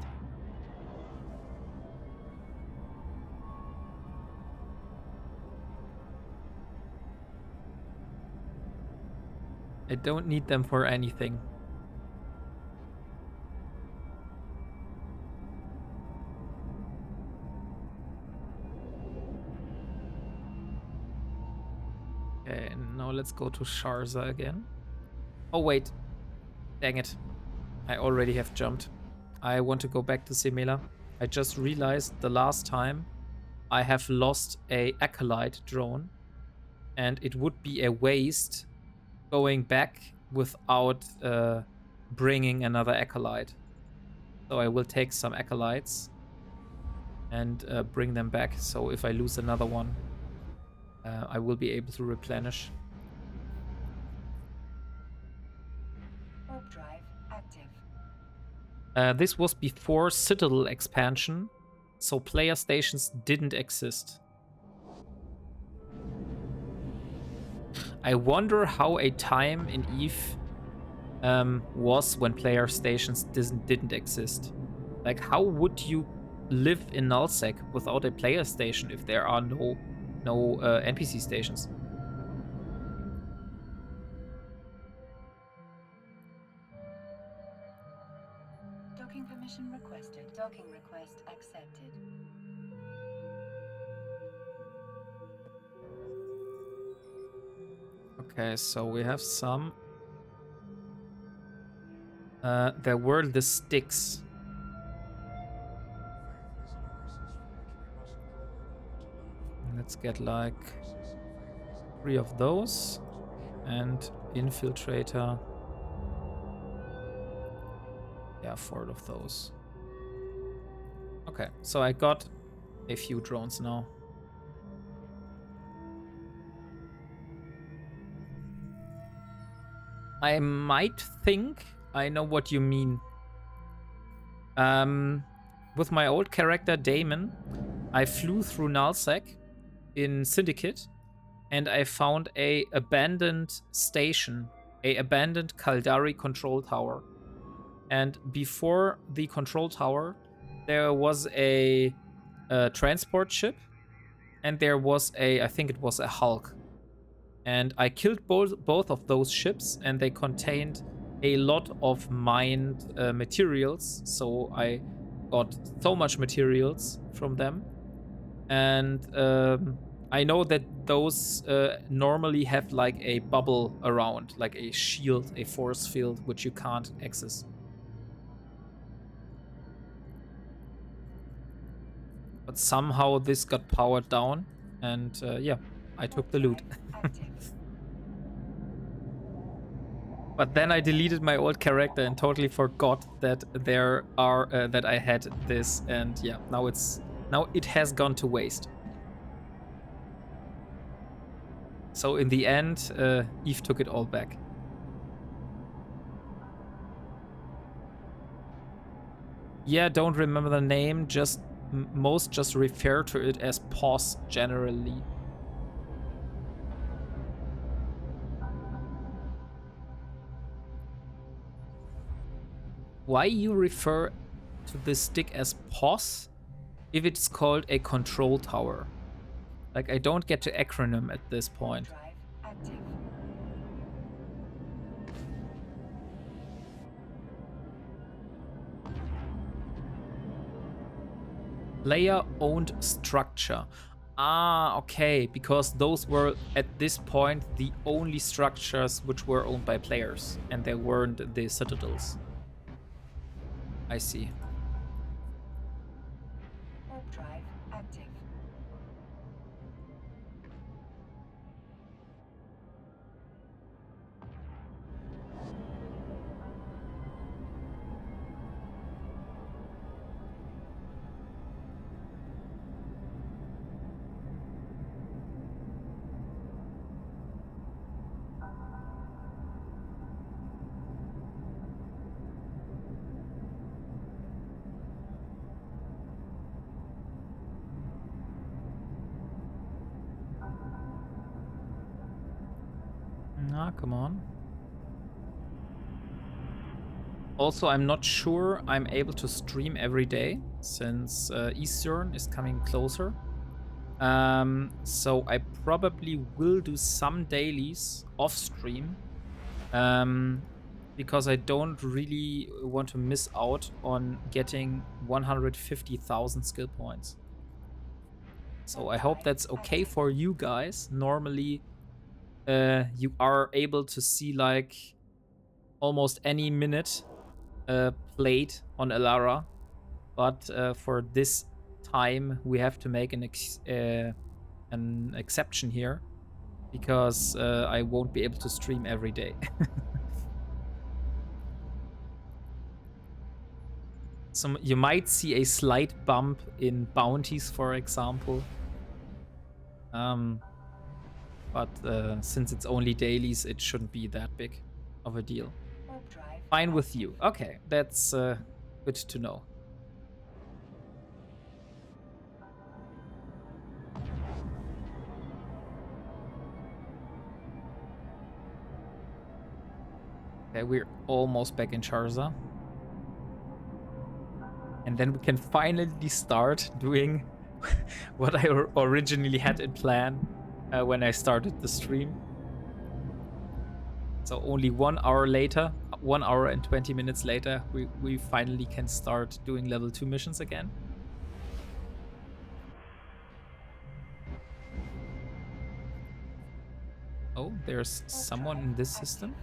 I don't need them for anything. Okay, now let's go to Sharza again. Oh, wait. Dang it. I already have jumped. I want to go back to Semela. I just realized the last time I have lost a Acolyte drone. And it would be a waste going back without bringing another Acolyte. So I will take some Acolytes and bring them back. So if I lose another one, I will be able to replenish. This was before Citadel expansion, so player stations didn't exist. I wonder how a time in EVE was when player stations didn't exist. Like, how would you live in nullsec without a player station if there are no NPC stations? Docking permission requested. Docking request accepted. Okay, so we have some. There were the sticks. Let's get like 3 of those. And infiltrator. Yeah, 4 of those. Okay, so I got a few drones now. I might think I know what you mean. With my old character Damon, I flew through nullsec in Syndicate, and I found a abandoned station, a abandoned Kaldari control tower. And before the control tower, there was a transport ship, and there was I think it was a Hulk. And I killed both of those ships, and they contained a lot of mined materials. So I got so much materials from them. And I know that those normally have like a bubble around, like a shield, a force field, which you can't access. But somehow this got powered down, and yeah, I took the loot. But then I deleted my old character and totally forgot that there are that I had this, and yeah, now it has gone to waste. So in the end, Eve took it all back. Yeah, don't remember the name. Just most just refer to it as POS generally. Why you refer to this stick as POS if it's called a control tower? Like, I don't get the acronym at this point. Player-owned structure. Ah, okay, because those were, at this point, the only structures which were owned by players, and they weren't the citadels. I see. Warp drive active. Ah, come on. Also, I'm not sure I'm able to stream every day since Eastern is coming closer. So I probably will do some dailies off stream, because I don't really want to miss out on getting 150,000 skill points. So I hope that's okay for you guys. Normally, you are able to see like almost any minute played on Elara, but for this time we have to make an exception here, because I won't be able to stream every day. So you might see a slight bump in bounties, for example. But since it's only dailies, it shouldn't be that big of a deal. Fine with you. Okay, that's Good to know. Okay, we're almost back in Charza. And then we can finally start doing what I originally had in plan when I started the stream. So only 1 hour later, 1 hour and 20 minutes later, we finally can start doing level 2 missions again. Oh, there's someone in this system.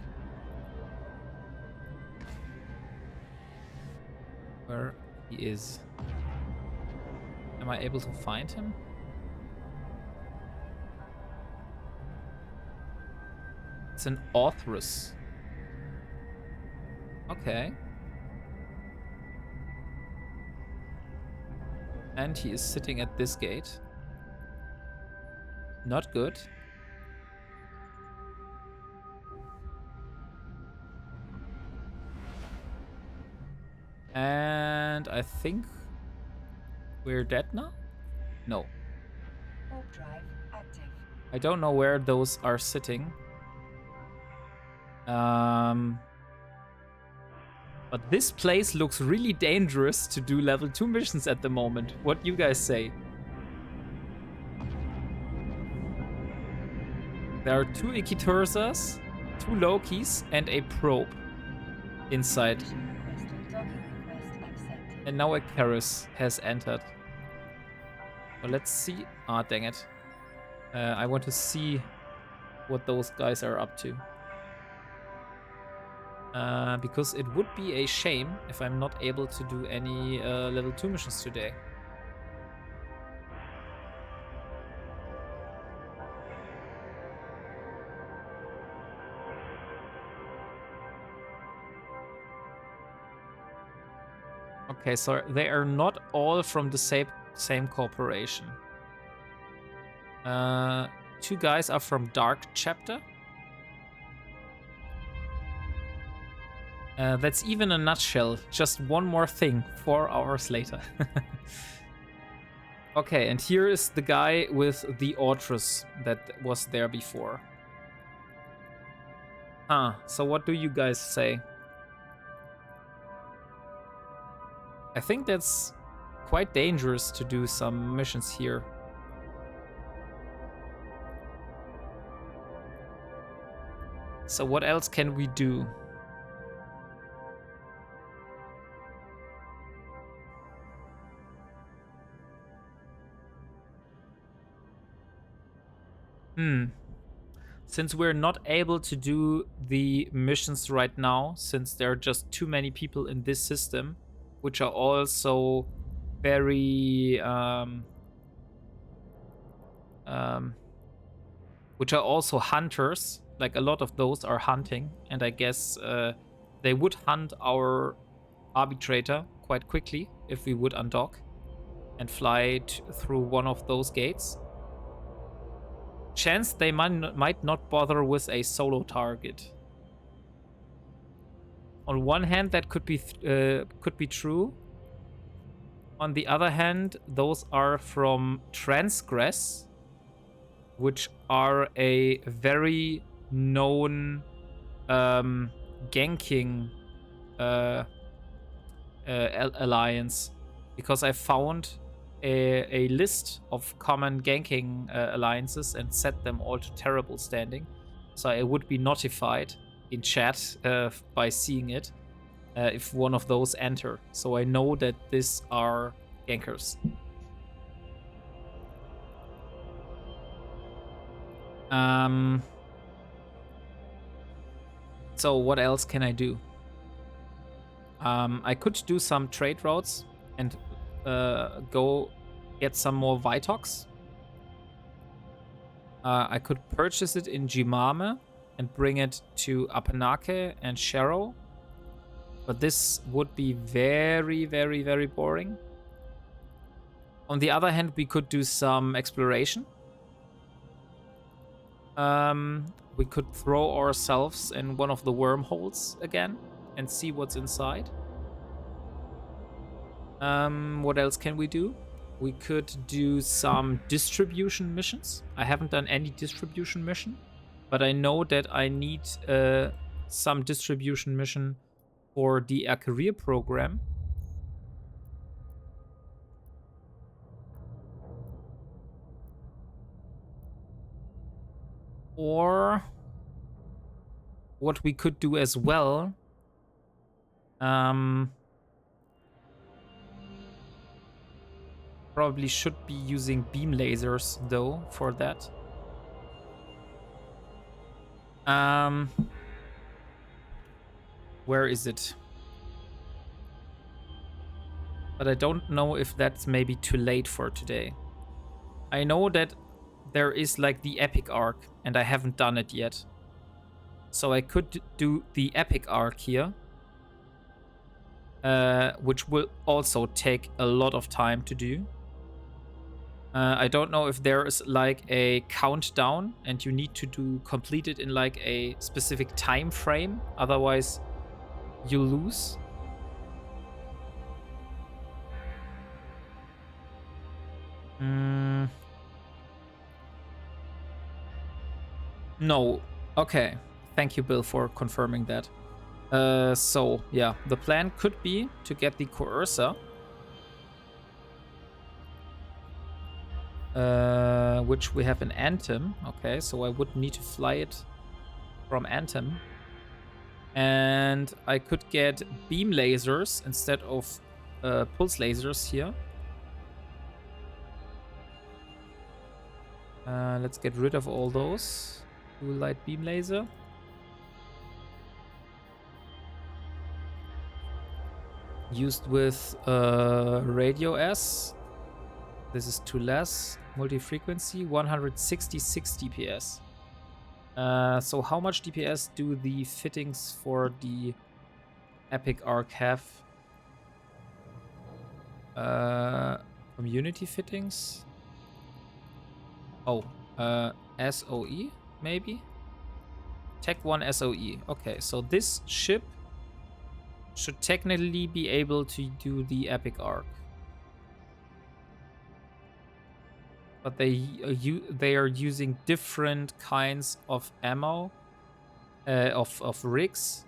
Where he is. Am I able to find him? It's an Authoress. Okay. And he is sitting at this gate. Not good. And I think we're dead now? No. Warp drive active. I don't know where those are sitting. But this place looks really dangerous to do level 2 missions at the moment. What you guys say? There are 2 Ikitursas, 2 Lokis, and a probe inside. Mission requested. Docking request accepted. And now a Karis has entered. So let's see. Ah, dang it. I want to see what those guys are up to. Because it would be a shame if I'm not able to do any level 2 missions today. Okay, so they are not all from the same corporation. 2 guys are from Dark Chapter. That's even a nutshell. Just one more thing, 4 hours later. Okay, and here is the guy with the Authoress that was there before. Huh, so what do you guys say? I think that's quite dangerous to do some missions here. So what else can we do? Since we're not able to do the missions right now, since there are just too many people in this system, which are also very which are also hunters. Like a lot of those are hunting, and I guess they would hunt our arbitrator quite quickly if we would undock and fly through one of those gates. Chance they might not bother with a solo target. On one hand, that could be true. On the other hand, those are from Transgress, which are a very known ganking alliance, because I found a list of common ganking alliances and set them all to terrible standing. So I would be notified in chat by seeing it if one of those enter. So I know that these are gankers. So what else can I do? I could do some trade routes and go get some more Vitox. I could purchase it in Jimame and bring it to Apenake and Shero. But this would be very, very, very boring. On the other hand, we could do some exploration. We could throw ourselves in one of the wormholes again and see what's inside. What else can we do? We could do some distribution missions. I haven't done any distribution mission, but I know that I need some distribution mission for the career program. Or what we could do as well, probably should be using beam lasers though for that. Where is it? But I don't know if that's maybe too late for today. I know that there is like the epic arc and I haven't done it yet. So I could do the epic arc here. Which will also take a lot of time to do. I don't know if there is like a countdown and you need to complete it in like a specific time frame. Otherwise, you lose. No. Okay. Thank you, Bill, for confirming that. So, yeah, the plan could be to get the Coercer. Which we have in Anthem. Okay, so I would need to fly it from Anthem. And I could get beam lasers instead of pulse lasers here. Let's get rid of all those. Blue light beam laser. Used with radio S. This is too less. Multi-frequency, 166 DPS. So how much DPS do the fittings for the epic arc have? Community fittings? Oh, SOE maybe? Tech 1 SOE. Okay, so this ship should technically be able to do the epic arc. But they are using different kinds of ammo, of rigs.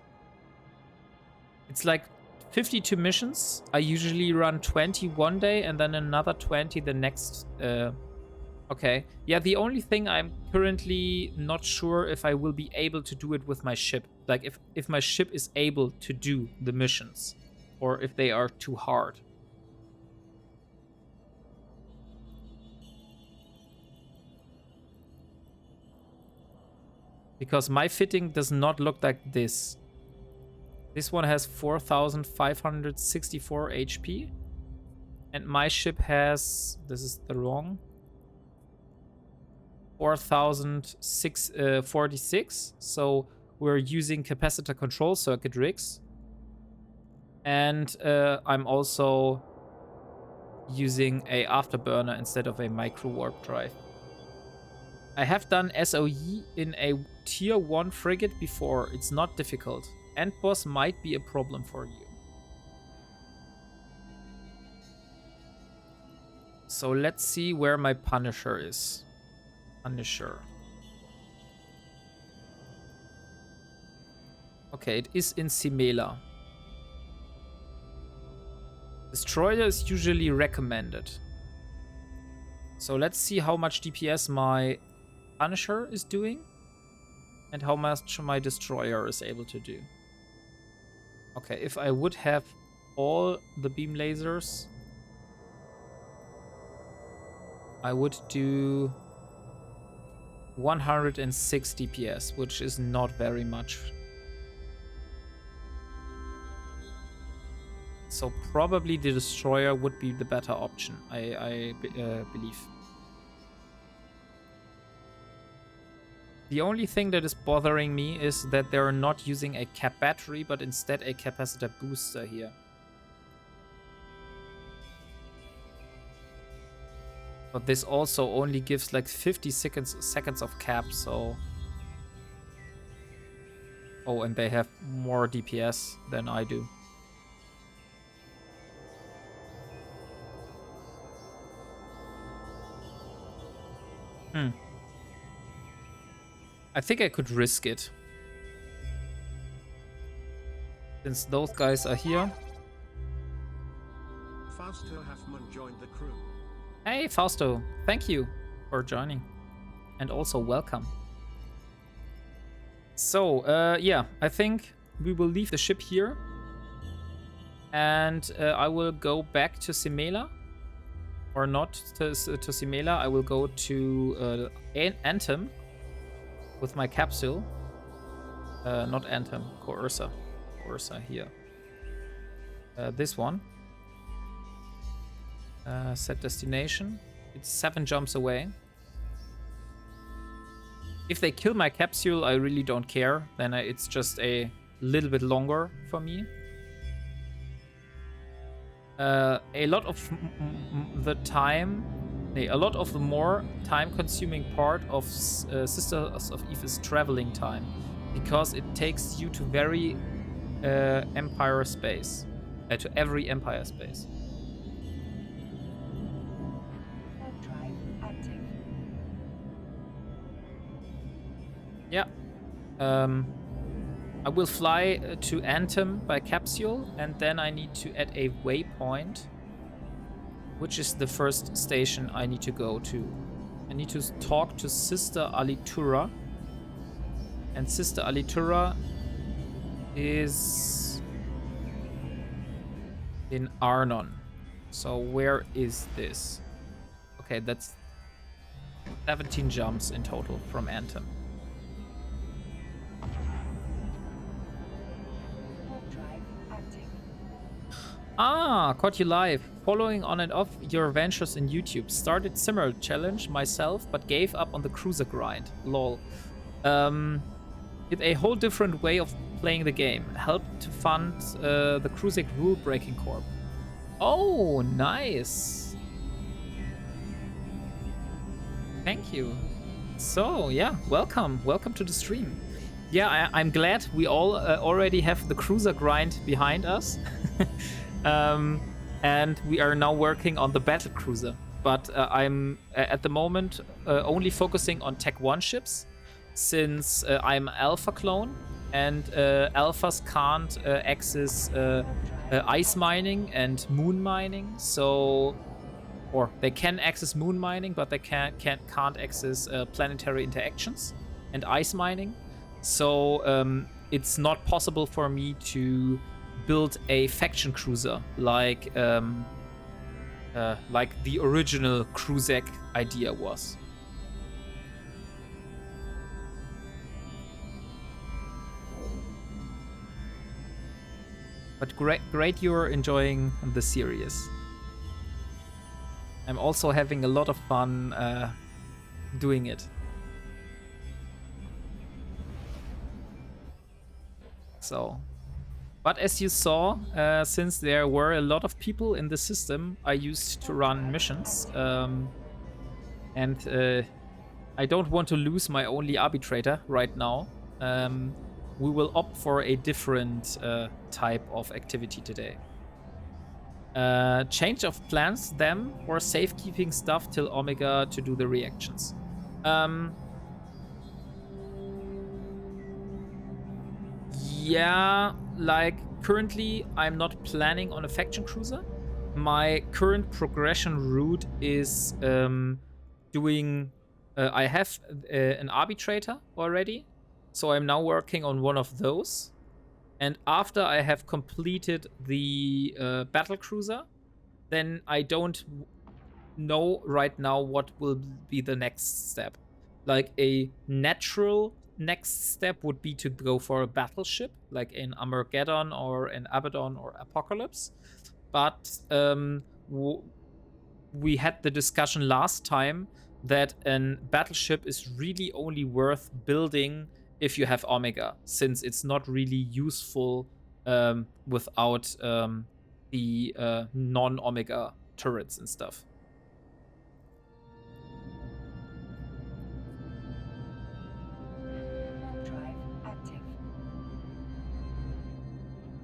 It's like 52 missions. I usually run 20 one day and then another 20 the next. Okay. Yeah, the only thing I'm currently not sure if I will be able to do it with my ship. Like if my ship is able to do the missions or if they are too hard. Because my fitting does not look like this. This one has 4,564 HP. And my ship has, this is the wrong, 4,646. So we're using capacitor control circuit rigs. And I'm also using a afterburner instead of a micro warp drive. I have done SOE in a tier 1 frigate before. It's not difficult. End boss might be a problem for you. So let's see where my Punisher is. Punisher. Okay, it is in Simela. Destroyer is usually recommended. So let's see how much DPS my Punisher is doing and how much my Destroyer is able to do. Okay, if I would have all the beam lasers, I would do 106 DPS, which is not very much. So probably the Destroyer would be the better option, I believe. The only thing that is bothering me is that they're not using a cap battery, but instead a capacitor booster here. But this also only gives like 50 seconds of cap, so... Oh, and they have more DPS than I do. Hmm. I think I could risk it. Since those guys are here. Fausto Halfman joined the crew. Hey, Fausto. Thank you for joining. And also welcome. So, yeah, I think we will leave the ship here. And I will go back to Simela. Or not to Simela. I will go to Anthem with my capsule. Not Anthem, Coercer. Coercer here. This one. Set destination. It's 7 jumps away. If they kill my capsule, I really don't care. Then it's just a little bit longer for me. A lot of the time, a lot of the more time-consuming part of Sisters of Eve is traveling time, because it takes you to very Empire space, to every Empire space. Warp drive active. Yeah. I will fly to Anthem by capsule, and then I need to add a waypoint, which is the first station I need to go to. I need to talk to Sister Alitura, and Sister Alitura is in Arnon. So where is this? Okay, that's 17 jumps in total from Anthem. Ah, caught you live. Following on and off your ventures in YouTube. Started similar challenge myself, but gave up on the cruiser grind. Lol. It's a whole different way of playing the game. Helped to fund the Cruiser Rule Breaking Corp. Oh, nice. Thank you. So, yeah, welcome. Welcome to the stream. Yeah, I'm glad we all already have the cruiser grind behind us. And we are now working on the battle cruiser. But I'm at the moment only focusing on Tech 1 ships, since I'm Alpha clone, and Alphas can't access ice mining and moon mining. So, or they can access moon mining, but they can't access planetary interactions and ice mining. So it's not possible for me to build a faction cruiser like the original Kruzak idea was. But great you're enjoying the series. I'm also having a lot of fun doing it. So, but as you saw, since there were a lot of people in the system, I used to run missions. And I don't want to lose my only arbitrator right now. We will opt for a different type of activity today. Change of plans, them, or safekeeping stuff till Omega to do the reactions. Yeah, like currently I'm not planning on a faction cruiser. My current progression route is doing... I have an arbitrator already, so I'm now working on one of those. And after I have completed the battle cruiser, then I don't know right now what will be the next step. Like a natural next step would be to go for a battleship, like in Armageddon or in Abaddon or Apocalypse. But we had the discussion last time that a battleship is really only worth building if you have Omega, since it's not really useful without the non-Omega turrets and stuff.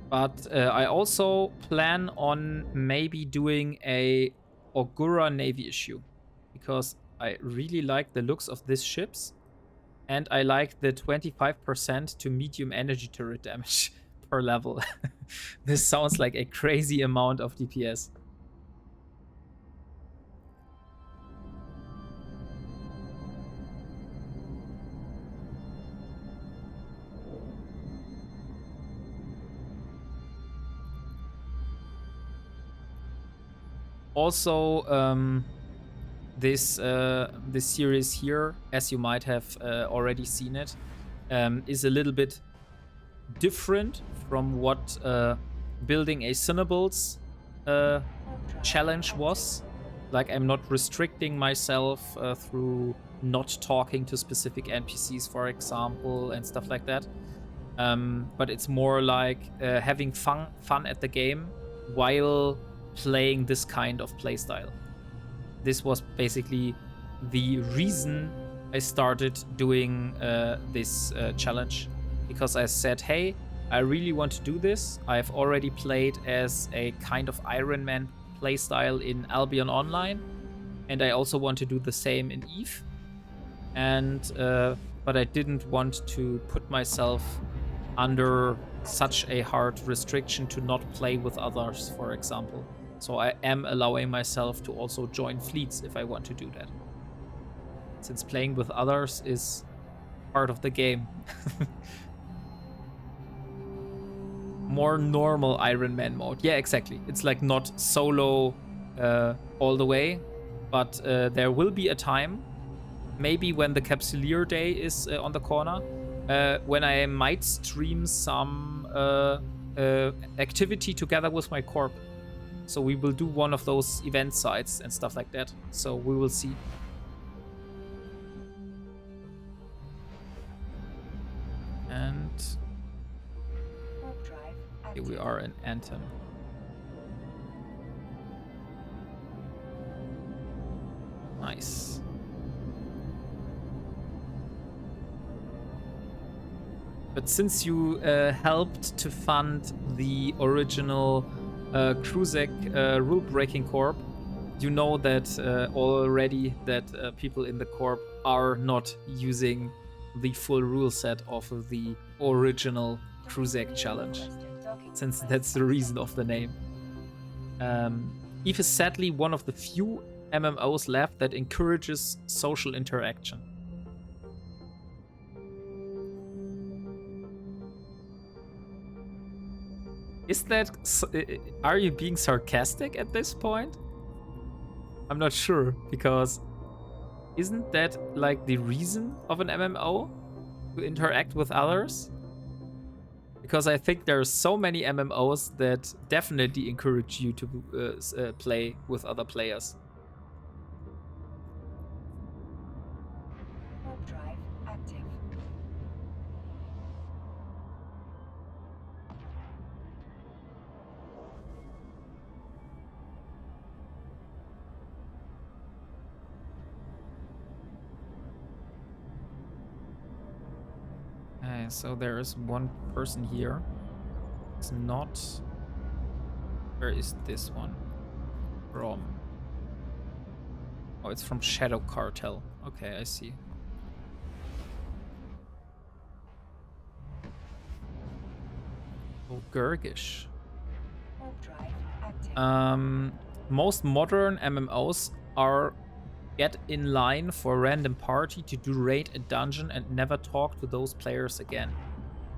But I also plan on maybe doing a Ogura Navy issue, because I really like the looks of these ships. And I like the 25% to medium energy turret damage per level. This sounds like a crazy amount of DPS. Also, this series here, as you might have already seen it, is a little bit different from what building a Cinnables challenge was. Like, I'm not restricting myself through not talking to specific NPCs, for example, and stuff like that. But it's more like having fun at the game while playing this kind of playstyle. This was basically the reason I started doing this challenge, because I said, hey, I really want to do this. I've already played as a kind of Ironman playstyle in Albion Online, and I also want to do the same in EVE. And but I didn't want to put myself under such a hard restriction to not play with others, for example. So I am allowing myself to also join fleets if I want to do that, since playing with others is part of the game. More normal Ironman mode. Yeah, exactly. It's like not solo all the way, but there will be a time, maybe when the Capsuleer Day is on the corner, when I might stream some activity together with my corp. So we will do one of those event sites and stuff like that. So we will see. And here we are in Anthem. Nice. But since you helped to fund the original Kruzek rule-breaking corp, you know that already that people in the corp are not using the full rule set of the original Kruzek challenge, since that's the reason of the name. EVE is sadly one of the few MMOs left that encourages social interaction. Is that... Are you being sarcastic at this point? I'm not sure, because isn't that like the reason of an MMO? To interact with others? Because I think there are so many MMOs that definitely encourage you to play with other players. So there is one person here. It's not... Where is this one from? Oh, it's from Shadow Cartel. Okay, I see. Oh, Gurgish. Most modern MMOs are get in line for a random party to do raid a dungeon and never talk to those players again.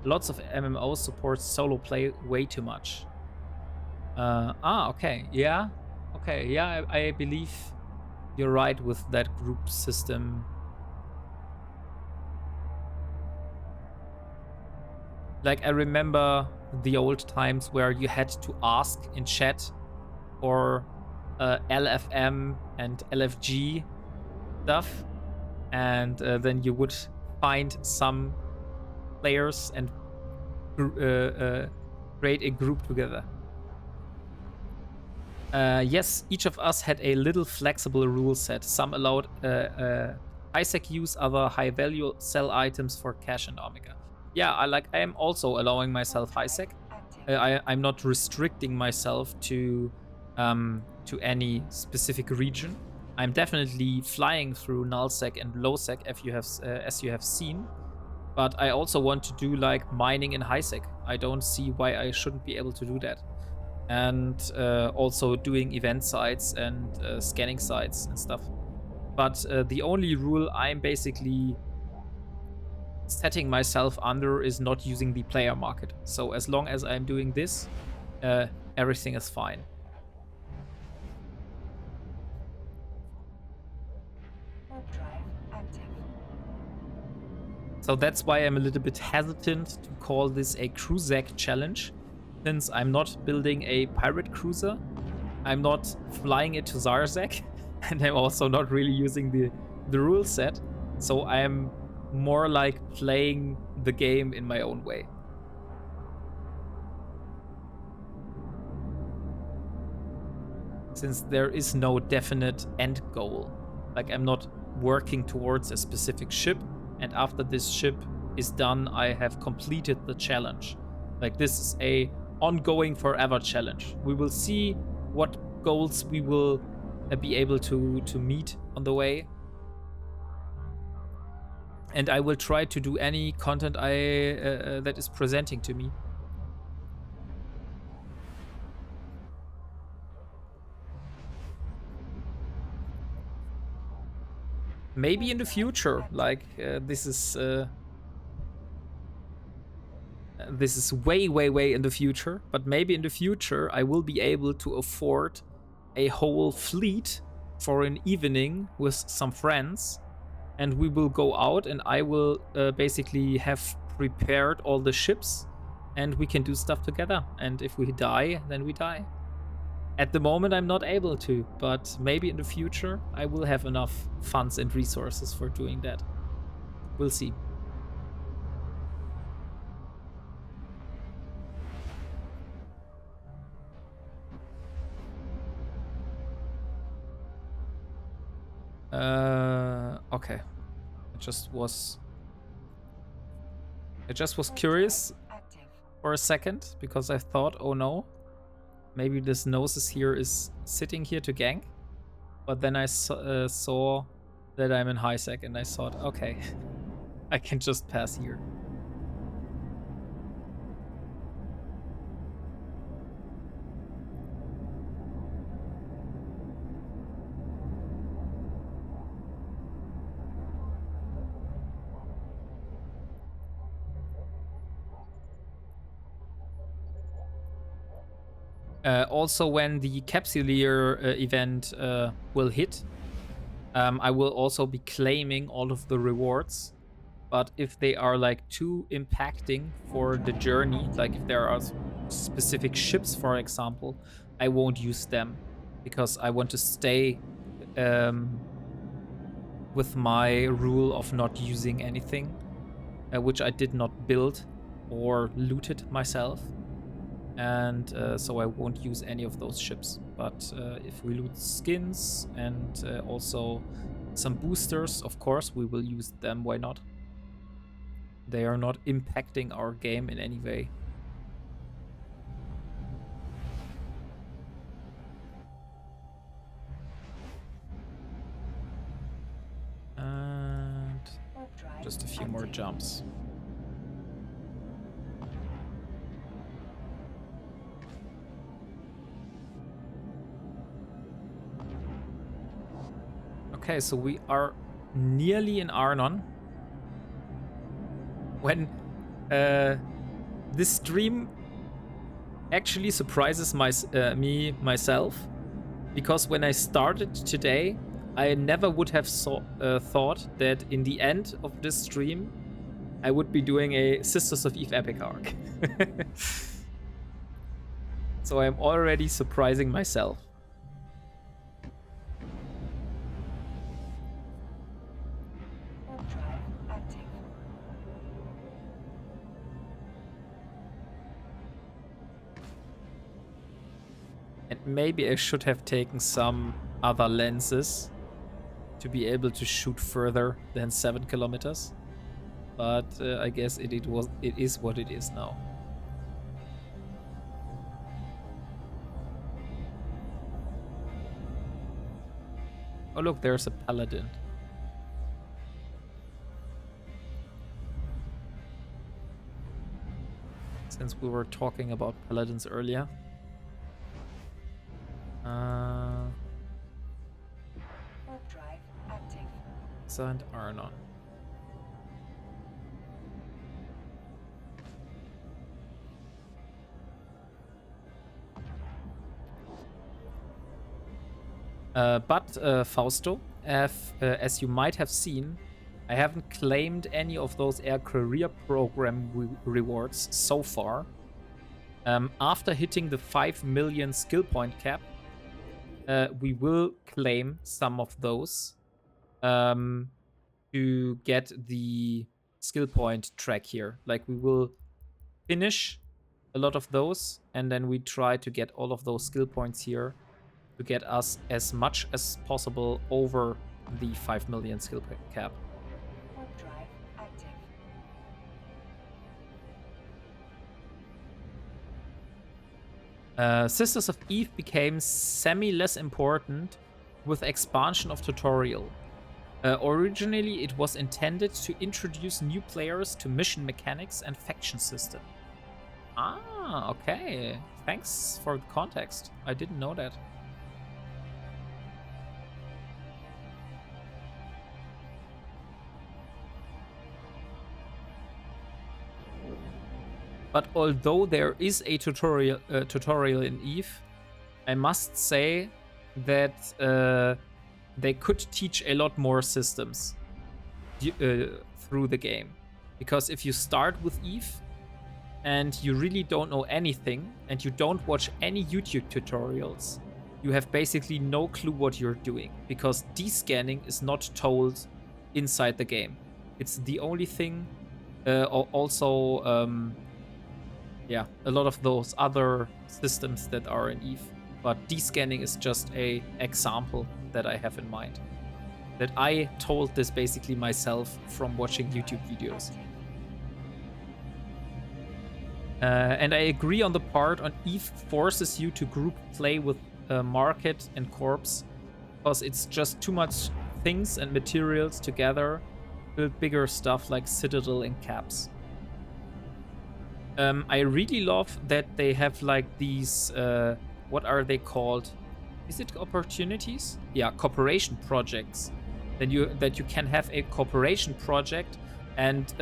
Lots of MMOs support solo play way too much. Okay. Yeah. Okay, yeah, I believe you're right with that group system. Like, I remember the old times where you had to ask in chat for LFM and LFG stuff, and then you would find some players and create a group together. Yes, each of us had a little flexible rule set. Some allowed high-sec use, other high-value sell items for cash and Omega. Yeah, I am also allowing myself high-sec. I'm not restricting myself to any specific region. I'm definitely flying through nullsec and lowsec as you have seen, but I also want to do like mining in highsec. I don't see why I shouldn't be able to do that. And also doing event sites and scanning sites and stuff. But the only rule I'm basically setting myself under is not using the player market. So as long as I'm doing this, everything is fine. Warp drive active. So that's why I'm a little bit hesitant to call this a cruisac challenge, since I'm not building a pirate cruiser, I'm not flying it to Zarzek, and I'm also not really using the rule set. So I'm more like playing the game in my own way. Since there is no definite end goal. Like, I'm not working towards a specific ship, and after this ship is done, I have completed the challenge. Like, this is a ongoing forever challenge. We will see what goals we will be able to meet on the way. And I will try to do any content that is presenting to me. Maybe in the future, like this is way in the future, but maybe in the future I will be able to afford a whole fleet for an evening with some friends, and we will go out and I will basically have prepared all the ships and we can do stuff together, and if we die, then we die. At the moment I'm not able to, but maybe in the future I will have enough funds and resources for doing that. We'll see. Okay. I just was curious for a second, because I thought, oh no, maybe this Gnosis here is sitting here to gank. But then I saw that I'm in high sec, and I thought, okay, I can just pass here. Also, when the Capsuleer event will hit, I will also be claiming all of the rewards. But if they are like too impacting for the journey, like if there are specific ships, for example, I won't use them, because I want to stay with my rule of not using anything which I did not build or looted myself. And so I won't use any of those ships. But if we loot skins and also some boosters, of course we will use them. Why not? They are not impacting our game in any way. And just a few more jumps. Okay, so we are nearly in Arnon. When this stream actually surprises myself, because when I started today, I never would have thought that in the end of this stream, I would be doing a Sisters of Eve epic arc. So I'm already surprising myself. And maybe I should have taken some other lenses to be able to shoot further than 7 kilometers. But I guess it is what it is now. Oh look, there's a paladin. Since we were talking about paladins earlier. Warp drive active. And Arnon. But Fausto, as you might have seen, I haven't claimed any of those Air Career Program rewards so far. After hitting the 5 million skill point cap, we will claim some of those to get the skill point track here. Like, we will finish a lot of those, and then we try to get all of those skill points here to get us as much as possible over the 5 million skill cap. Warp drive active. Sisters of Eve became semi-less important with expansion of tutorial. Originally, it was intended to introduce new players to mission mechanics and faction system. Ah, okay. Thanks for the context. I didn't know that. But although there is a tutorial in Eve, I must say that they could teach a lot more systems through the game. Because if you start with Eve and you really don't know anything and you don't watch any YouTube tutorials, you have basically no clue what you're doing, because descanning is not told inside the game. It's the only thing. Yeah, a lot of those other systems that are in Eve. But descanning is just a example that I have in mind. That I told this basically myself from watching YouTube videos. And I agree on the part on Eve forces you to group play with Market and Corpse, because it's just too much things and materials together to build bigger stuff like Citadel and Caps. I really love that they have like these, what are they called? Is it opportunities? Yeah, cooperation projects. That you can have a cooperation project and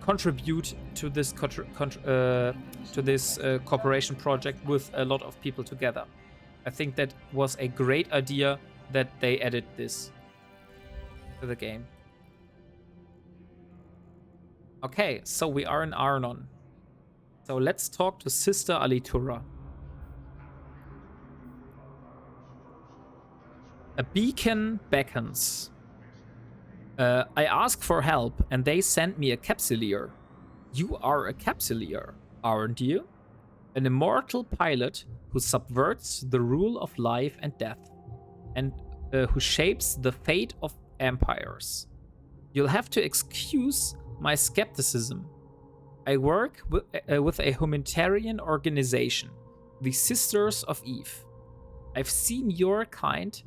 contribute to this cooperation project with a lot of people together. I think that was a great idea that they added this to the game. Okay, so we are in Arnon. So let's talk to Sister Alitura. A beacon beckons. I ask for help and they send me a capsuleer. You are a capsuleer, aren't you? An immortal pilot who subverts the rule of life and death, and who shapes the fate of empires. You'll have to excuse my skepticism. I work with a humanitarian organization, the Sisters of Eve. I've seen your kind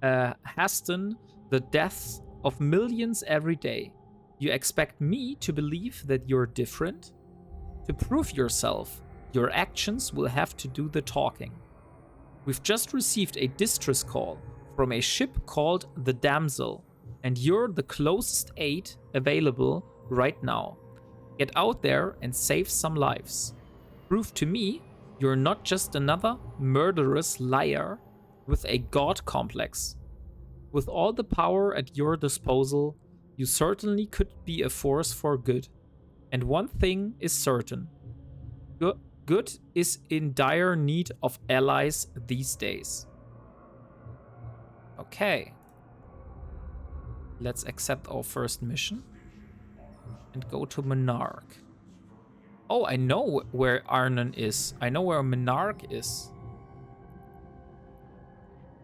hasten the deaths of millions every day. You expect me to believe that you're different? To prove yourself, your actions will have to do the talking. We've just received a distress call from a ship called the Damsel, and you're the closest aid available right now. Get out there and save some lives. Prove to me you're not just another murderous liar with a god complex. With all the power at your disposal, you certainly could be a force for good. And one thing is certain. Good is in dire need of allies these days. Okay. Let's accept our first mission. And go to Monarch. Oh, I know where Arnon is. I know where Monarch is.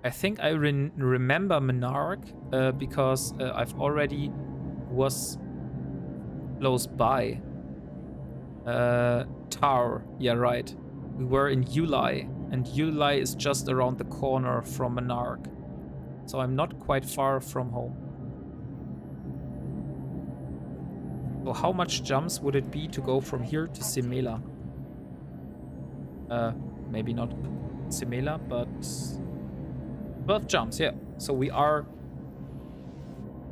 I think I remember Monarch because I've already was close by. Tar, yeah, right. We were in Yulai, and Yulai is just around the corner from Monarch. So I'm not quite far from home. So how much jumps would it be to go from here to Simela? Maybe not Simela, but 12 jumps, yeah. So we are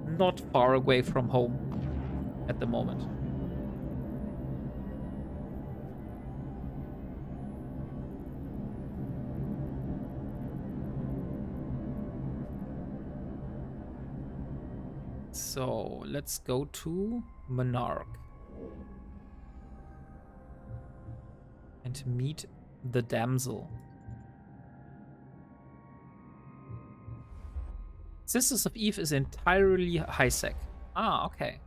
not far away from home at the moment. So let's go to Monarch and meet the damsel. Sisters of Eve is entirely high sec. Ah, okay.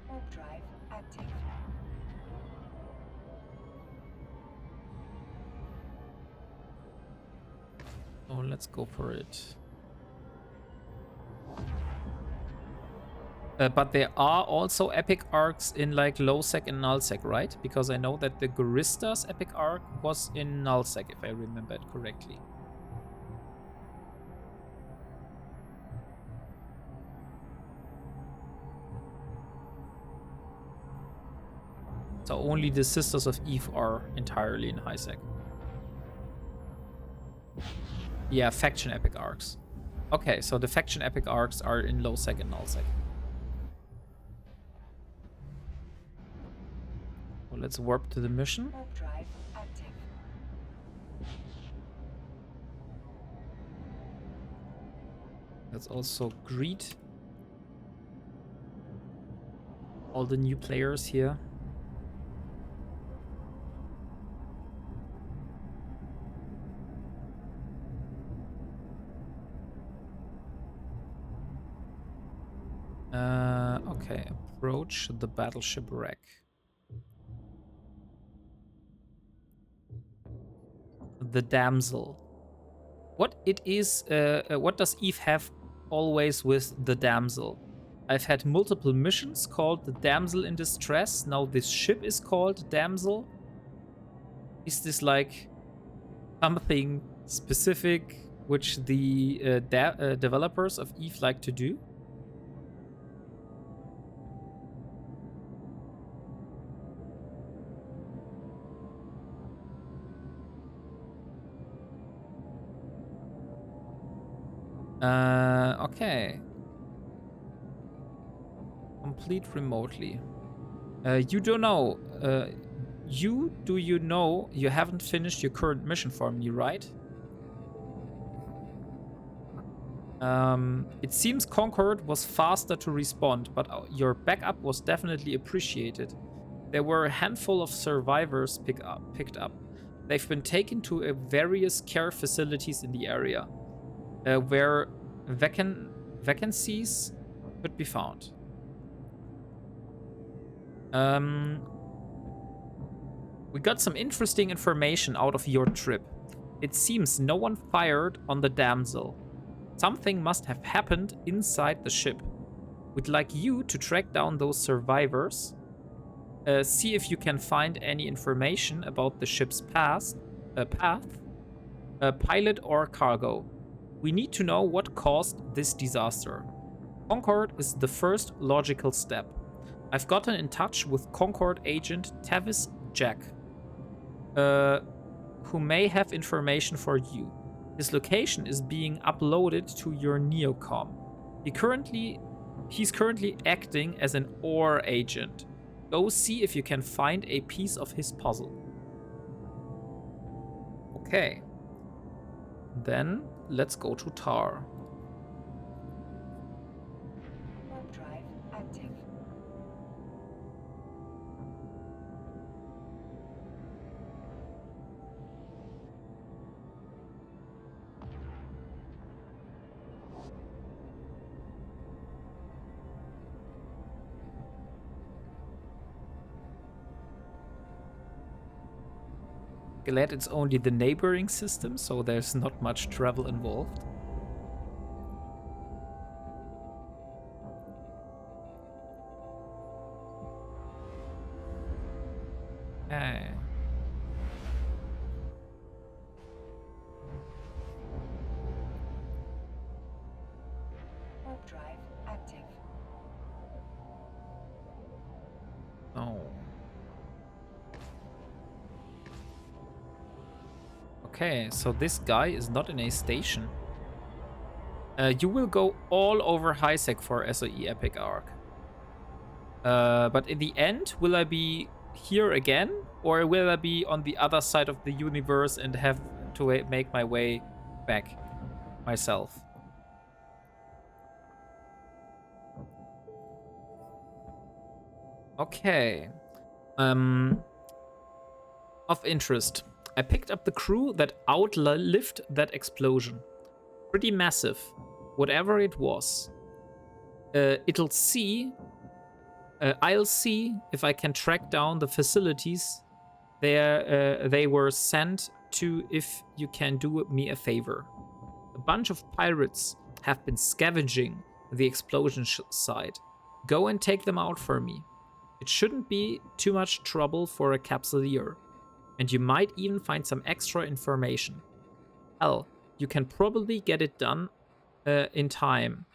Warp drive active. So let's go for it. But there are also epic arcs in like low sec and null sec, right? Because I know that the Gorista's epic arc was in null sec, if I remember it correctly. So only the Sisters of Eve are entirely in high sec. Yeah, faction epic arcs. Okay, so the faction epic arcs are in low sec and null sec. Well, let's warp to the mission. Warp drive active. Let's also greet all the new players here. Okay, approach the battleship wreck. The damsel. What it is, what does Eve have always with the damsel? I've had multiple missions called the damsel in distress. Now this ship is called damsel. Is this like something specific which the developers of Eve like to do? Okay. Complete remotely. You don't know. Do you know you haven't finished your current mission for me, right? It seems Concord was faster to respond, but your backup was definitely appreciated. There were a handful of survivors picked up. They've been taken to various care facilities in the area, where vacancies could be found. We got some interesting information out of your trip. It seems no one fired on the damsel. Something must have happened inside the ship. We'd like you to track down those survivors, see if you can find any information about the ship's path, pilot or cargo. We need to know what caused this disaster. Concord is the first logical step. I've gotten in touch with Concord agent Tavis Jack, who may have information for you. His location is being uploaded to your Neocom. He's currently acting as an OR agent. Go see if you can find a piece of his puzzle. Okay. Then let's go to Tar. Warp drive active. Glad it's only the neighboring system, so there's not much travel involved. Okay. active. Oh. Okay, so this guy is not in a station. You will go all over Highsec for SOE Epic Arc. But in the end, will I be here again? Or will I be on the other side of the universe and have to make my way back myself? Okay. Of interest. I picked up the crew that outlived that explosion. Pretty massive. Whatever it was. I'll see if I can track down the facilities they were sent to if you can do me a favor. A bunch of pirates have been scavenging the explosion site. Go and take them out for me. It shouldn't be too much trouble for a capsuleer. And you might even find some extra information. Hell, you can probably get it done in time.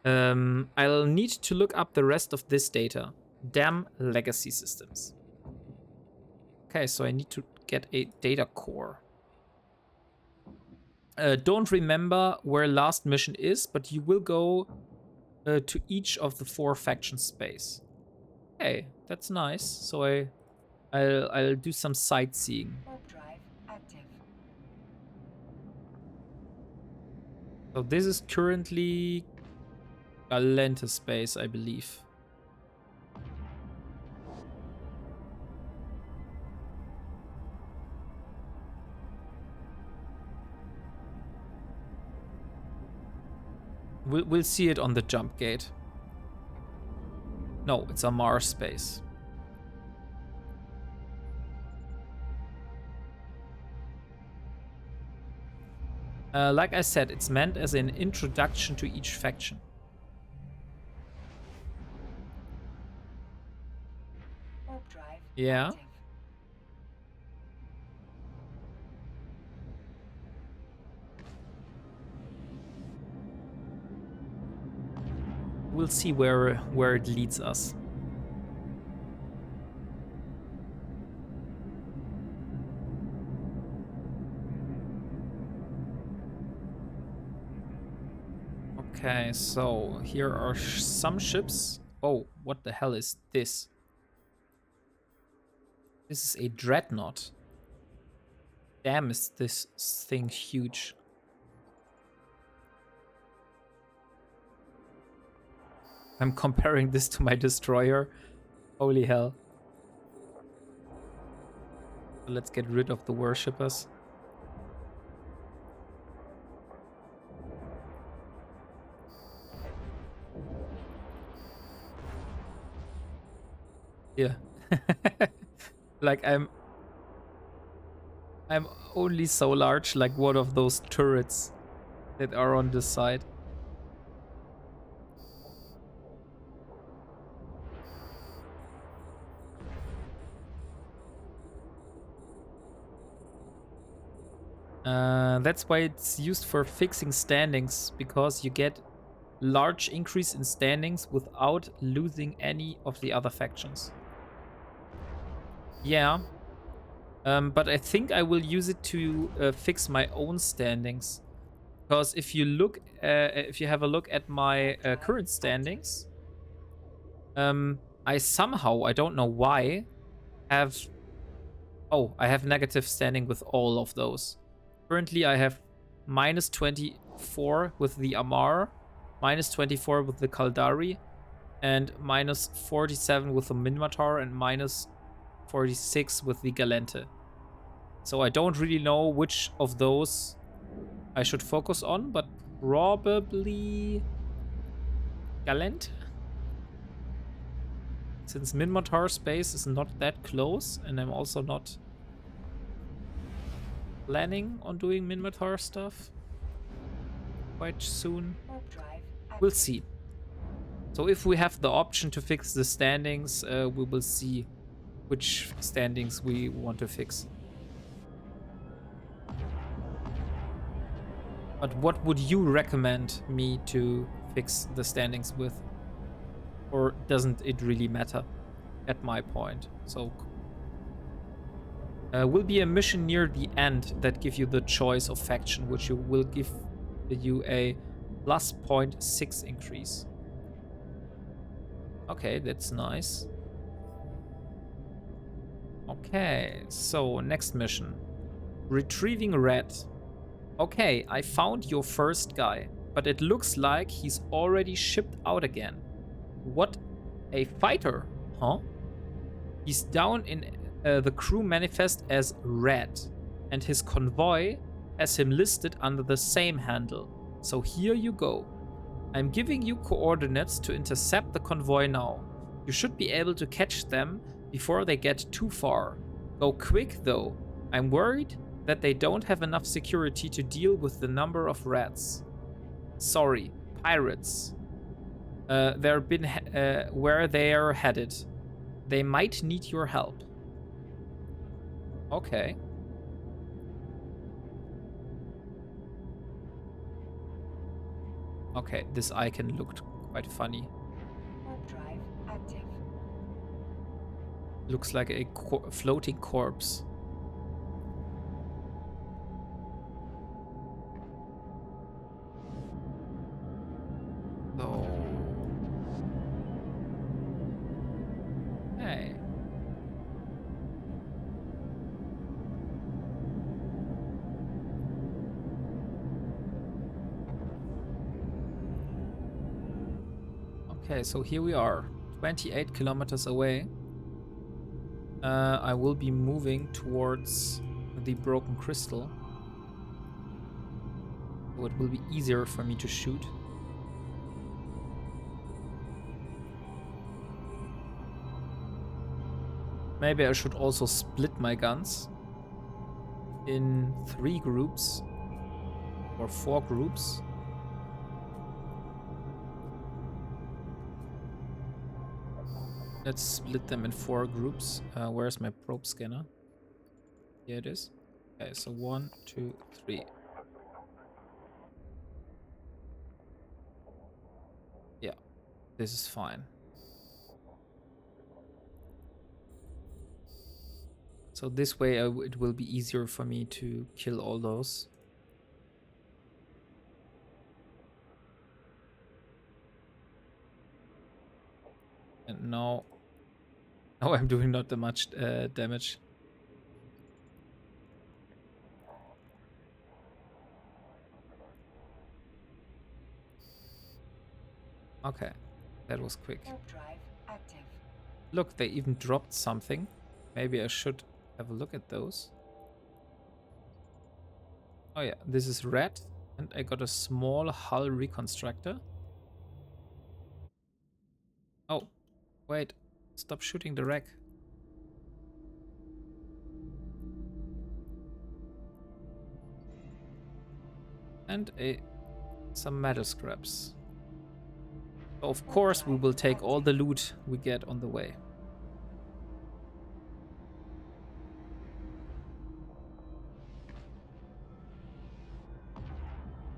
I'll need to look up the rest of this data. Damn legacy systems. Okay, so I need to get a data core. Don't remember where last mission is, but you will go to each of the 4 faction space. Okay, that's nice. So I'll do some sightseeing. Warp drive active. So this is currently Galente space, I believe. We'll see it on the jump gate. No, it's a Mars space. Like I said, it's meant as an introduction to each faction. Warp drive Yeah. active. We'll see where it leads us. Okay, so here are some ships. Oh, what the hell is this? This is a dreadnought. Damn, is this thing huge. I'm comparing this to my destroyer. Holy hell. Let's get rid of the worshippers. Yeah. Like I'm only so large, like one of those turrets that are on this side. That's why it's used for fixing standings, because you get large increase in standings without losing any of the other factions. Yeah. But I think I will use it to fix my own standings. Because if you have a look at my current standings, I somehow, I don't know why, I have negative standing with all of those. Currently, I have minus 24 with the Amar, minus 24 with the Kaldari, and minus 47 with the Minmatar, and minus 46 with the Galente. So I don't really know which of those I should focus on, but probably Galente. Since Minmatar space is not that close, and I'm also not planning on doing Minmatar stuff quite soon. We'll see. So if we have the option to fix the standings, we will see which standings we want to fix. But what would you recommend me to fix the standings with. Or doesn't it really matter at my point? So will be a mission near the end that give you the choice of faction, which you will give you a plus 0.6 increase. Okay, that's nice. Okay, so next mission. Retrieving red. Okay, I found your first guy, but it looks like he's already shipped out again. What? A fighter? Huh? He's down in the crew manifest as Red, and his convoy has him listed under the same handle. So here you go. I'm giving you coordinates to intercept the convoy now. You should be able to catch them before they get too far. Go quick though. I'm worried that they don't have enough security to deal with the number of rats. Sorry, pirates. They've been where they are headed. They might need your help. Okay. Okay, this icon looked quite funny. Warp drive active. Looks like a floating corpse. No. Hey. Okay, so here we are, 28 kilometers away. I will be moving towards the broken crystal. So it will be easier for me to shoot. Maybe I should also split my guns in 3 groups or 4 groups. Let's split them in 4 groups. Where's my probe scanner? Here it is. Okay, so 1, 2, 3. Yeah, this is fine. So this way it will be easier for me to kill all those. And now I'm doing not that much damage. Okay, that was quick. Warp drive active. Look, they even dropped something. Maybe I should have a look at those. Oh yeah, this is red, and I got a small hull reconstructor. Oh, wait, stop shooting the wreck. And some metal scraps. Of course, we will take all the loot we get on the way.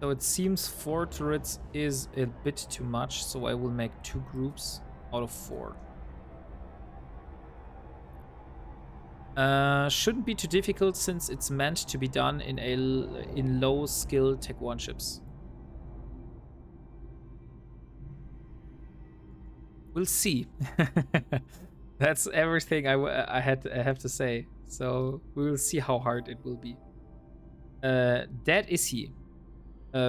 So it seems 4 turrets is a bit too much, so I will make 2 groups out of 4. Shouldn't be too difficult since it's meant to be done in low skill Tech 1 ships. We'll see. That's everything I have to say. So we will see how hard it will be. Dead is he.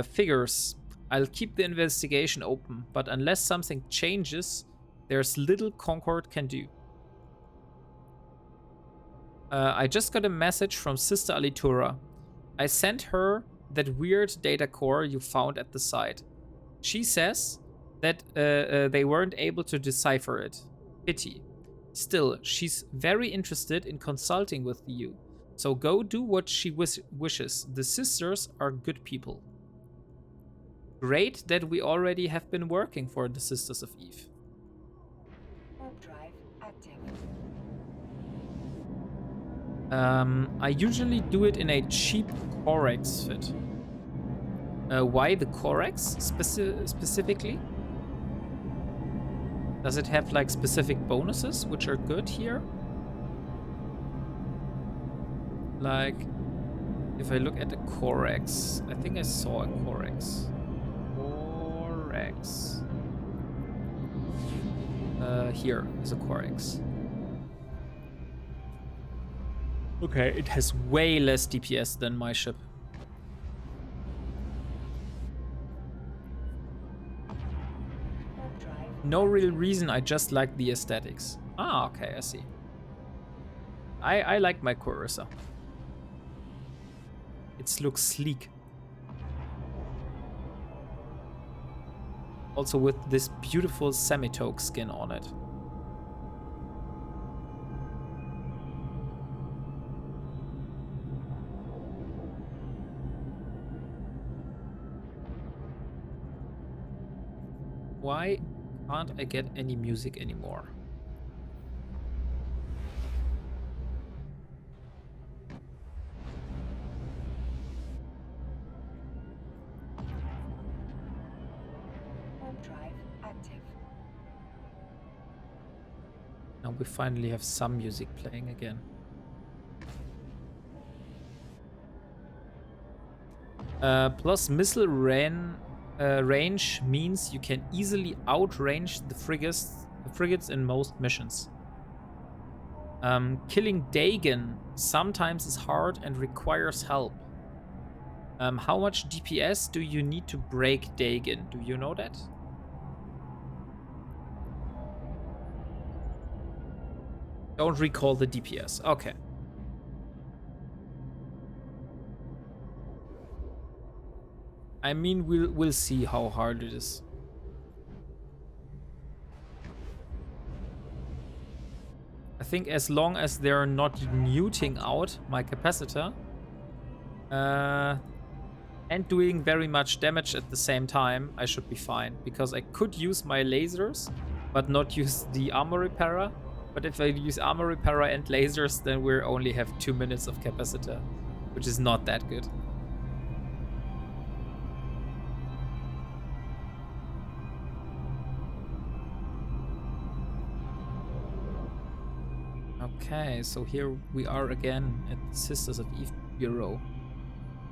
Figures. I'll keep the investigation open, but unless something changes, there's little Concord can do. I just got a message from Sister Alitura. I sent her that weird data core you found at the site. She says that they weren't able to decipher it. Pity. Still, she's very interested in consulting with you. So go do what she wishes. The sisters are good people. Great that we already have been working for the Sisters of Eve. Warp drive active. I usually do it in a cheap Corex fit. Why the Corex specifically? Does it have like specific bonuses which are good here? Like, if I look at the Corex, I think I saw a Corex. Corex. Here is a Corex. Okay, it has way less DPS than my ship. Warp drive. No real reason, I just like the aesthetics. Ah, okay, I see. I like my Courser. It looks sleek. Also with this beautiful semi-toque skin on it. Why can't I get any music anymore? Warp drive active. Now we finally have some music playing again. Plus missile range means you can easily outrange the frigates in most missions. Killing Dagon sometimes is hard and requires help. How much DPS do you need to break Dagon? Do you know that? Don't recall the DPS. Okay. I mean, we'll see how hard it is. I think as long as they're not muting out my capacitor and doing very much damage at the same time, I should be fine. Because I could use my lasers, but not use the armor repairer. But if I use armor repairer and lasers, then we only have 2 minutes of capacitor, which is not that good. Okay, so here we are again at the Sisters of Eve Bureau.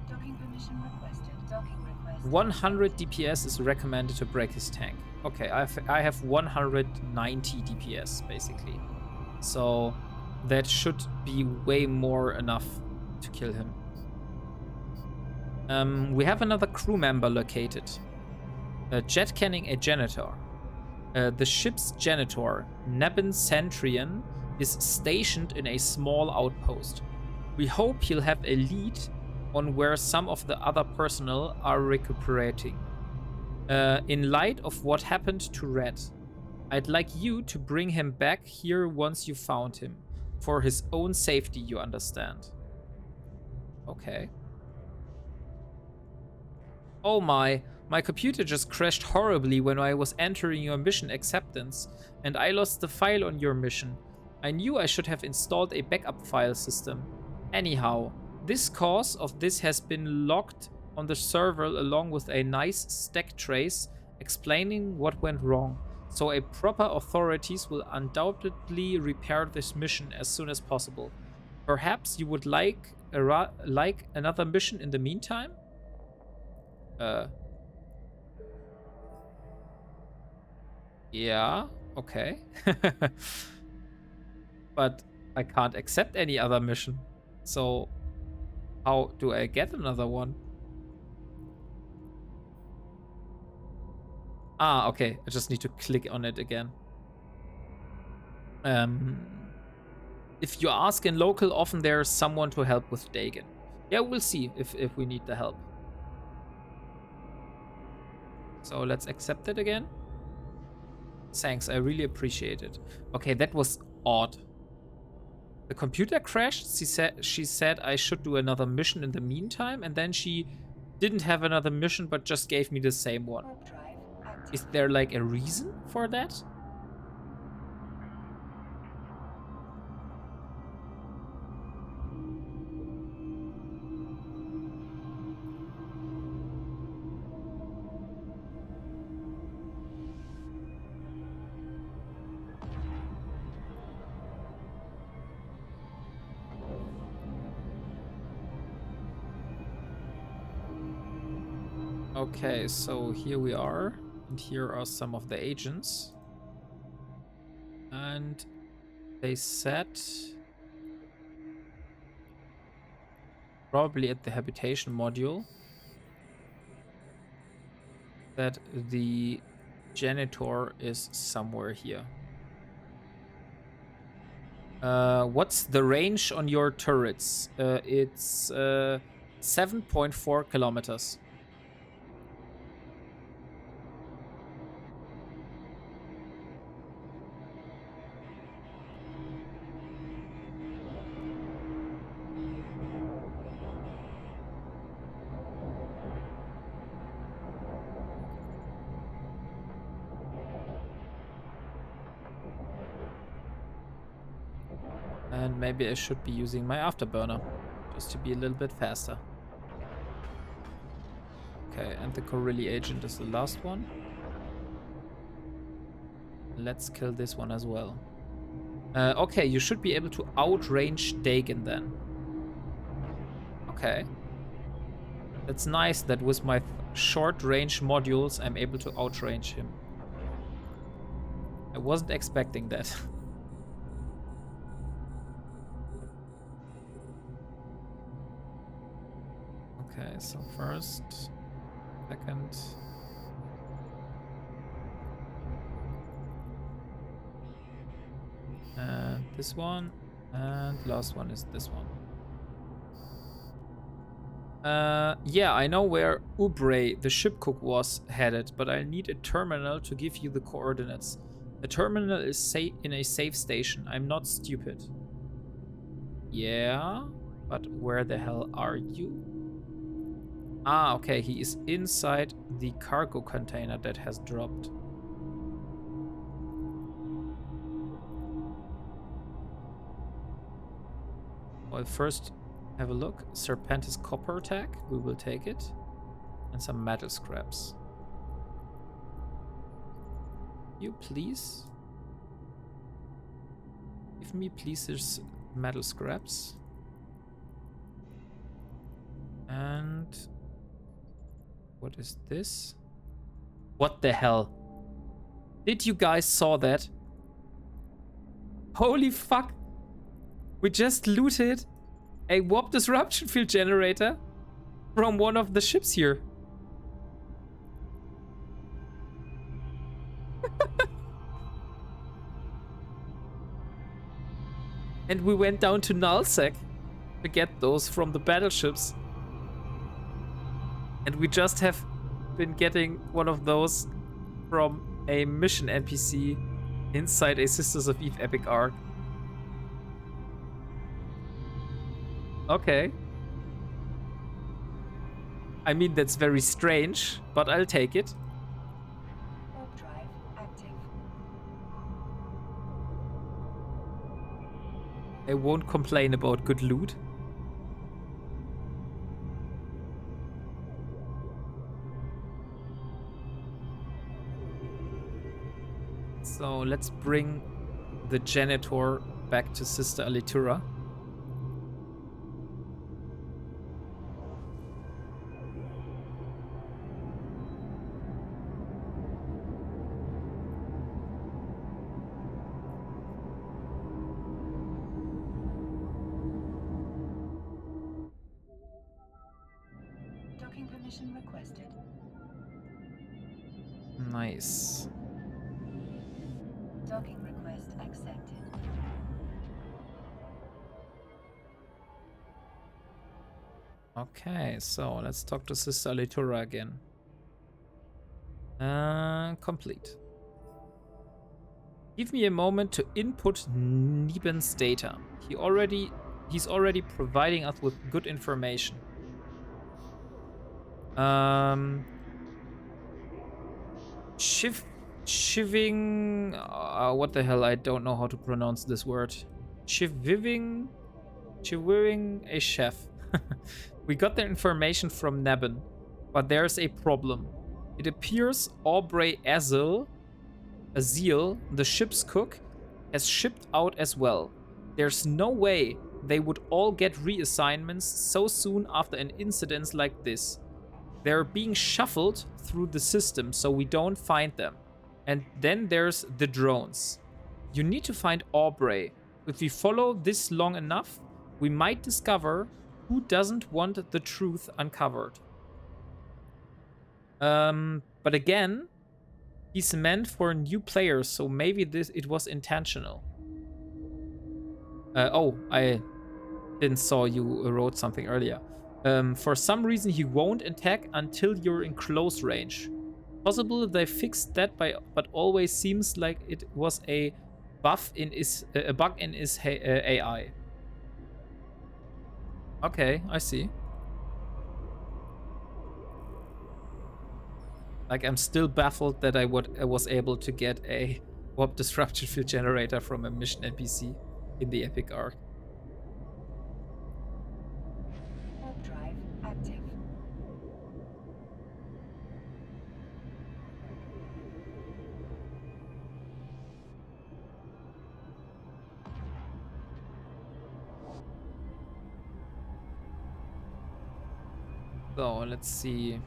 Docking permission requested. Docking request. 100 DPS is recommended to break his tank. Okay, I have 190 DPS basically. So that should be way more enough to kill him. We have another crew member located. Jet canning a janitor. The ship's janitor, Nebin Centrion, is stationed in a small outpost. We hope he'll have a lead on where some of the other personnel are recuperating. In light of what happened to Red, I'd like you to bring him back here once you found him. For his own safety, you understand. Okay. Oh my computer just crashed horribly when I was entering your mission acceptance, and I lost the file on your mission. I knew I should have installed a backup file system. Anyhow, this cause of this has been logged on the server along with a nice stack trace explaining what went wrong. So a proper authorities will undoubtedly repair this mission as soon as possible. Perhaps you would like another mission in the meantime? Yeah, okay. But I can't accept any other mission. So how do I get another one? Ah, okay. I just need to click on it again. If you ask in local, often there's someone to help with Dagon. Yeah, we'll see if we need the help. So let's accept it again. Thanks, I really appreciate it. Okay, that was odd. The computer crashed. She said I should do another mission in the meantime, and then she didn't have another mission but just gave me the same one. Warp drive active. Is there like a reason for that? Okay, so here we are. And here are some of the agents. And they said... probably at the habitation module, that the janitor is somewhere here. What's the range on your turrets? It's 7.4 kilometers. And maybe I should be using my afterburner, just to be a little bit faster. Okay, and the Corelli agent is the last one. Let's kill this one as well. Okay, you should be able to outrange Dagon then. Okay. That's nice that with my short range modules, I'm able to outrange him. I wasn't expecting that. Okay, so first, second. And this one. And last one is this one. Yeah, I know where Ubre, the ship cook, was headed, but I need a terminal to give you the coordinates. The terminal is in a safe station. I'm not stupid. Yeah, but where the hell are you? Ah, okay, he is inside the cargo container that has dropped. Well, first have a look. Serpentis copper tag, we will take it. And some metal scraps. You please? Give me please there's metal scraps. And what is this? What the hell? Did you guys saw that? Holy fuck! We just looted a warp disruption field generator from one of the ships here. And we went down to Nullsec to get those from the battleships. And we just have been getting one of those from a mission NPC inside a Sisters of Eve epic arc. Okay. I mean, that's very strange, but I'll take it. Warp drive active. I won't complain about good loot. So let's bring the janitor back to Sister Alitura. Docking permission requested. Nice. Docking request accepted. Okay, so let's talk to Sister Alitura again. Complete. Give me a moment to input Neben's data. He's already providing us with good information. Shiving, what the hell? I don't know how to pronounce this word. Shiving a chef. We got the information from Neben, but there's a problem. It appears Aubrey Azil, the ship's cook, has shipped out as well. There's no way they would all get reassignments so soon after an incident like this. They're being shuffled through the system so we don't find them. And then there's the drones. You need to find Aubrey. If we follow this long enough, we might discover who doesn't want the truth uncovered. But again, he's meant for new players, so maybe it was intentional. Oh, I didn't saw you wrote something earlier. For some reason, he won't attack until you're in close range. Possible they fixed that but always seems like it was a bug in his AI. Okay, I see. Like, I'm still baffled that I was able to get a warp disruption field generator from a mission NPC in the epic arc. Warp drive active. So, let's see.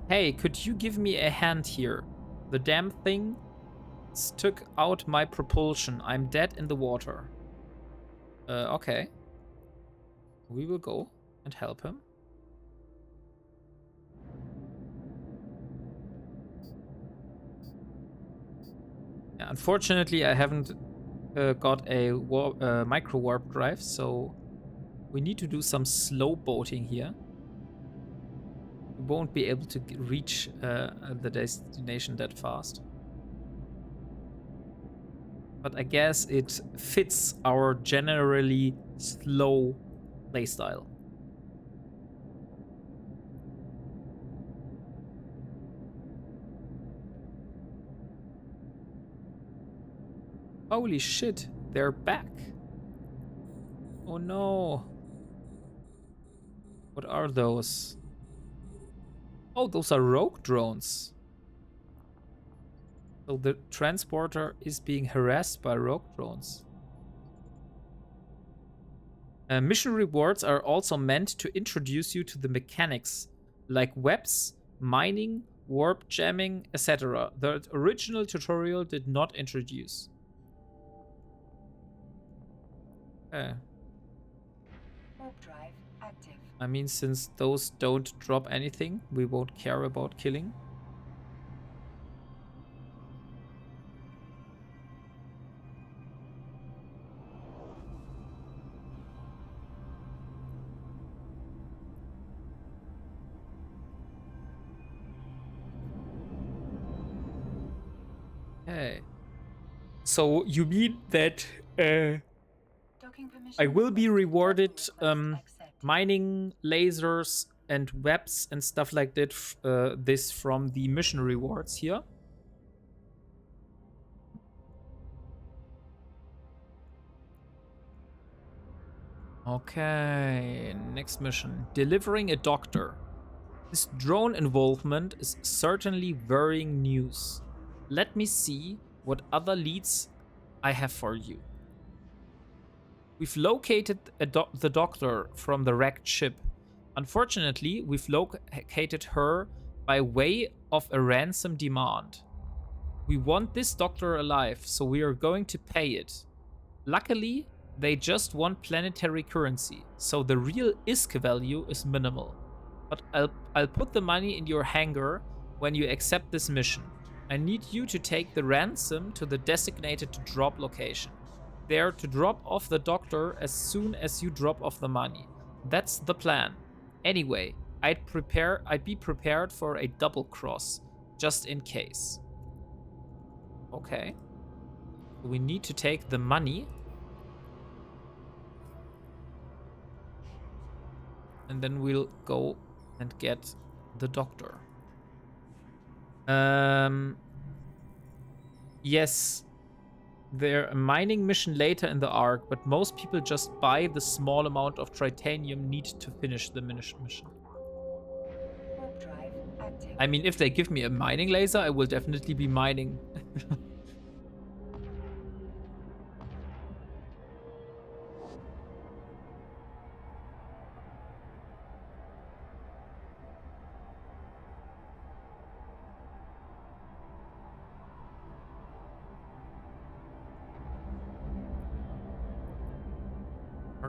Hey, could you give me a hand here? The damn thing took out my propulsion. I'm dead in the water. Okay. We will go and help him. Yeah, unfortunately, I haven't got a micro warp drive, so we need to do some slow boating here. We won't be able to reach the destination that fast. But I guess it fits our generally slow playstyle. Holy shit, they're back. Oh no. What are those? Oh, those are rogue drones. So the transporter is being harassed by rogue drones. Mission rewards are also meant to introduce you to the mechanics, like webs, mining, warp jamming, etc. The original tutorial did not introduce. Warp drive active. I mean, since those don't drop anything, we won't care about killing. Okay. So you mean that I will be rewarded mining lasers and webs and stuff like that. This from the mission rewards here. Okay, next mission. Delivering a doctor. This drone involvement is certainly worrying news. Let me see what other leads I have for you. We've located the doctor from the wrecked ship. Unfortunately, we've located her by way of a ransom demand. We want this doctor alive, so we are going to pay it. Luckily, they just want planetary currency, so the real ISK value is minimal. But I'll put the money in your hangar when you accept this mission. I need you to take the ransom to the designated drop location. There to drop off the doctor as soon as you drop off the money. That's the plan. Anyway, I'd be prepared for a double cross, just in case. Okay. We need to take the money. And then we'll go and get the doctor. Yes. There's a mining mission later in the arc, but most people just buy the small amount of titanium needed to finish the mission. Warp drive active. I mean, if they give me a mining laser, I will definitely be mining.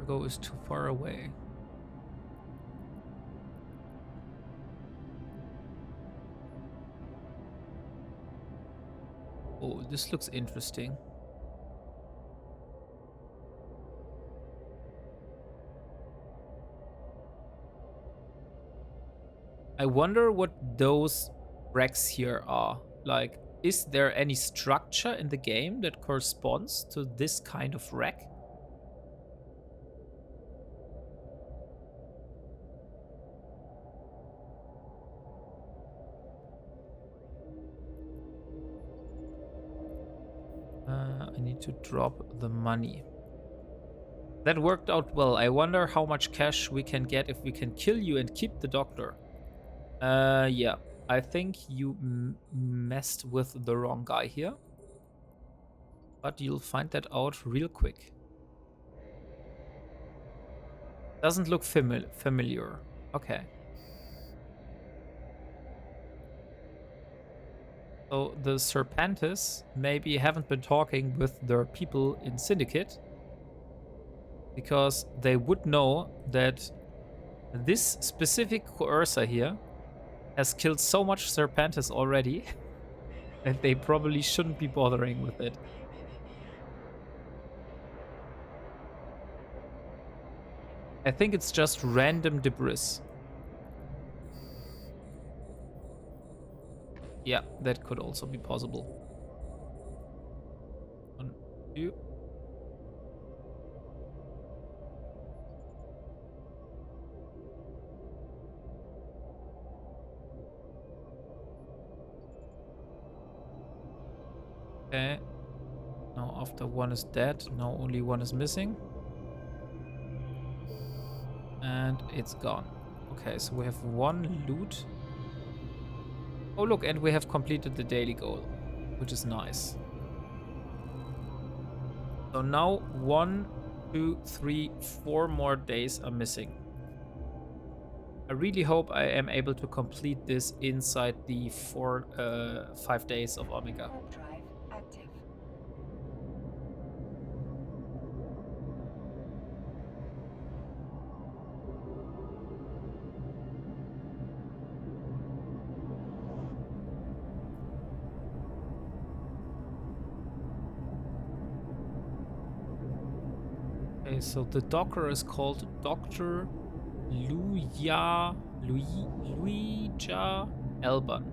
Cargo is too far away. Oh, this looks interesting. I wonder what those wrecks here are. Like, is there any structure in the game that corresponds to this kind of wreck? I need to drop the money. That worked out well. I wonder how much cash we can get if we can kill you and keep the doctor. Yeah. I think you messed with the wrong guy here. But you'll find that out real quick. Doesn't look familiar. Okay. So the Serpentis maybe haven't been talking with their people in Syndicate, because they would know that this specific coercer here has killed so much Serpentis already that they probably shouldn't be bothering with it. I think it's just random debris. Yeah, that could also be possible. 1, 2. Okay. Now after one is dead, now only one is missing. And it's gone. Okay, so we have one loot. Oh look, and we have completed the daily goal, which is nice. So now 1, 2, 3, 4 more days are missing. I really hope I am able to complete this inside the 5 days of Omega. Warp drive active. Okay, so the Docker is called Dr. Luija Elban.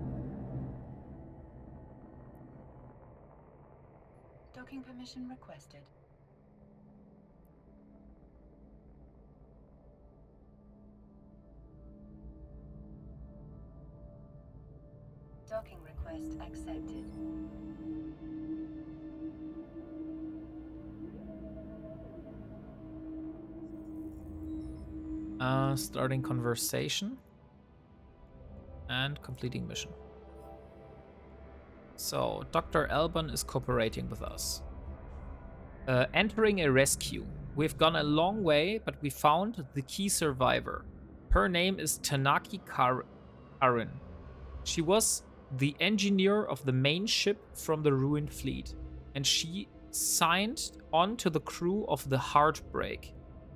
Docking permission requested. Docking request accepted. Starting conversation and completing mission. So Dr. Elban is cooperating with us. Entering a rescue. We've gone a long way, but we found the key survivor. Her name is Tanaki Karin. She was the engineer of the main ship from the ruined fleet, and she signed on to the crew of the Heartbreak.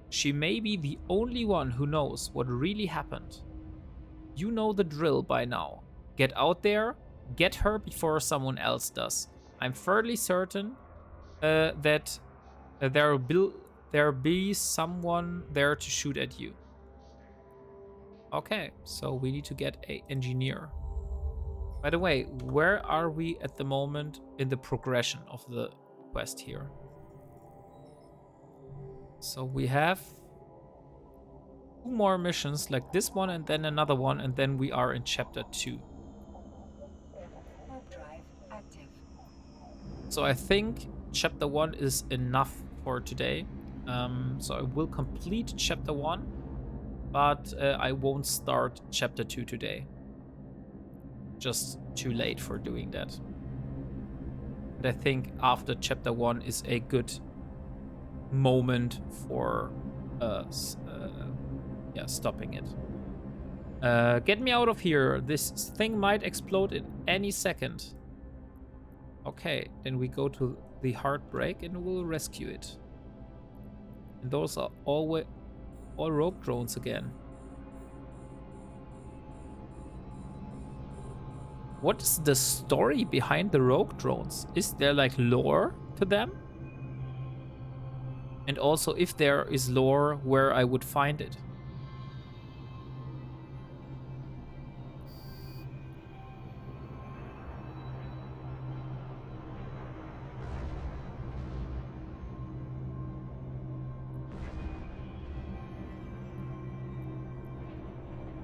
She may be the only one who knows what really happened. You know the drill by now. Get out there, get her before someone else does. I'm fairly certain that there'll be someone there to shoot at you. Okay, so we need to get an engineer. By the way, where are we at the moment in the progression of the quest here? So we have 2 more missions, like this one and then another one, and then we are in chapter 2. Warp drive active. So I think chapter 1 is enough for today. So I will complete chapter 1, but I won't start chapter 2 today. Just too late for doing that. And I think after chapter 1 is a good moment for stopping it. Get me out of here. This thing might explode at any second. Okay, then we go to the Heartbreak and we'll rescue it. And those are always all rogue drones again. What is the story behind the rogue drones? Is there like lore to them? And also, if there is lore, where I would find it?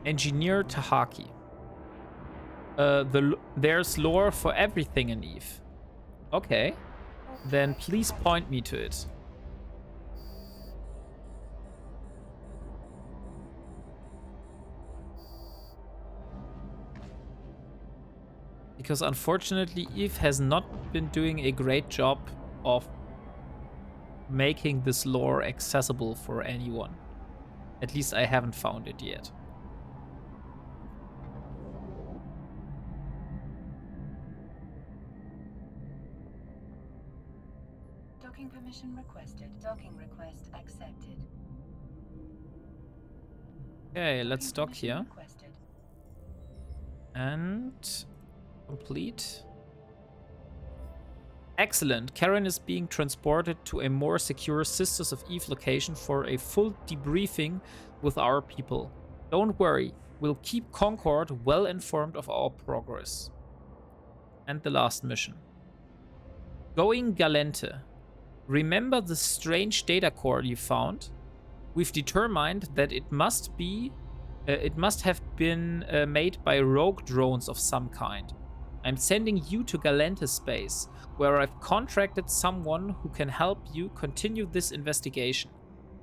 Engineer Tahaki. There's lore for everything in Eve. Okay. Then please point me to it. Because unfortunately, Eve has not been doing a great job of making this lore accessible for anyone. At least I haven't found it yet. Docking permission requested. Docking request accepted. Okay, let's dock permission here. requested. And complete. Excellent. Karen is being transported to a more secure Sisters of Eve location for a full debriefing with our people. Don't worry, we'll keep Concord well informed of our progress. And the last mission. Going Galente. Remember the strange data core you found? We've determined that it must have been made by rogue drones of some kind. I'm sending you to Galente space, where I've contracted someone who can help you continue this investigation.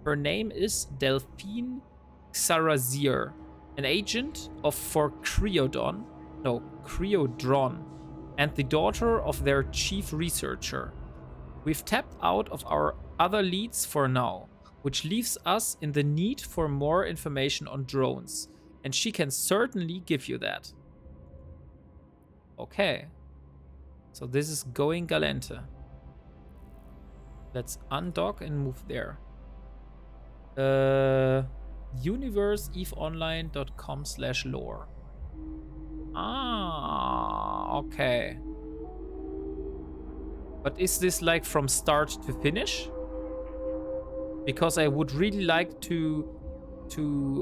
Her name is Delphine Xarazir, an agent for Creodron, and the daughter of their chief researcher. We've tapped out of our other leads for now, which leaves us in the need for more information on drones, and she can certainly give you that. Okay. So this is going Galente. Let's undock and move there. universeeveonline.com/lore. Ah, okay. But is this like from start to finish? Because I would really like to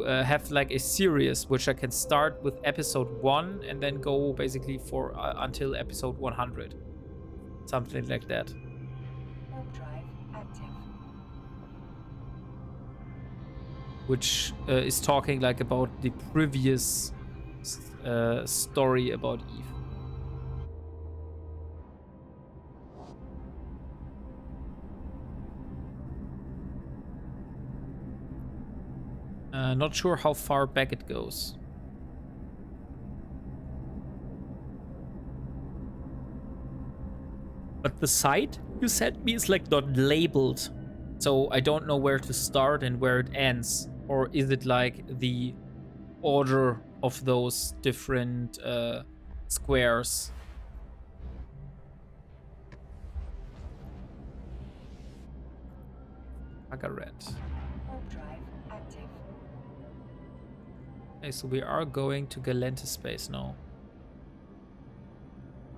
have like a series which I can start with episode 1 and then go basically for until episode 100. Something like that. Warp drive active. Which is talking like about the previous story about Eve. Not sure how far back it goes. But the site you sent me is like not labeled. So I don't know where to start and where it ends. Or is it like the order of those different squares? Agaret. Warp drive active. Okay, so we are going to Galente space now.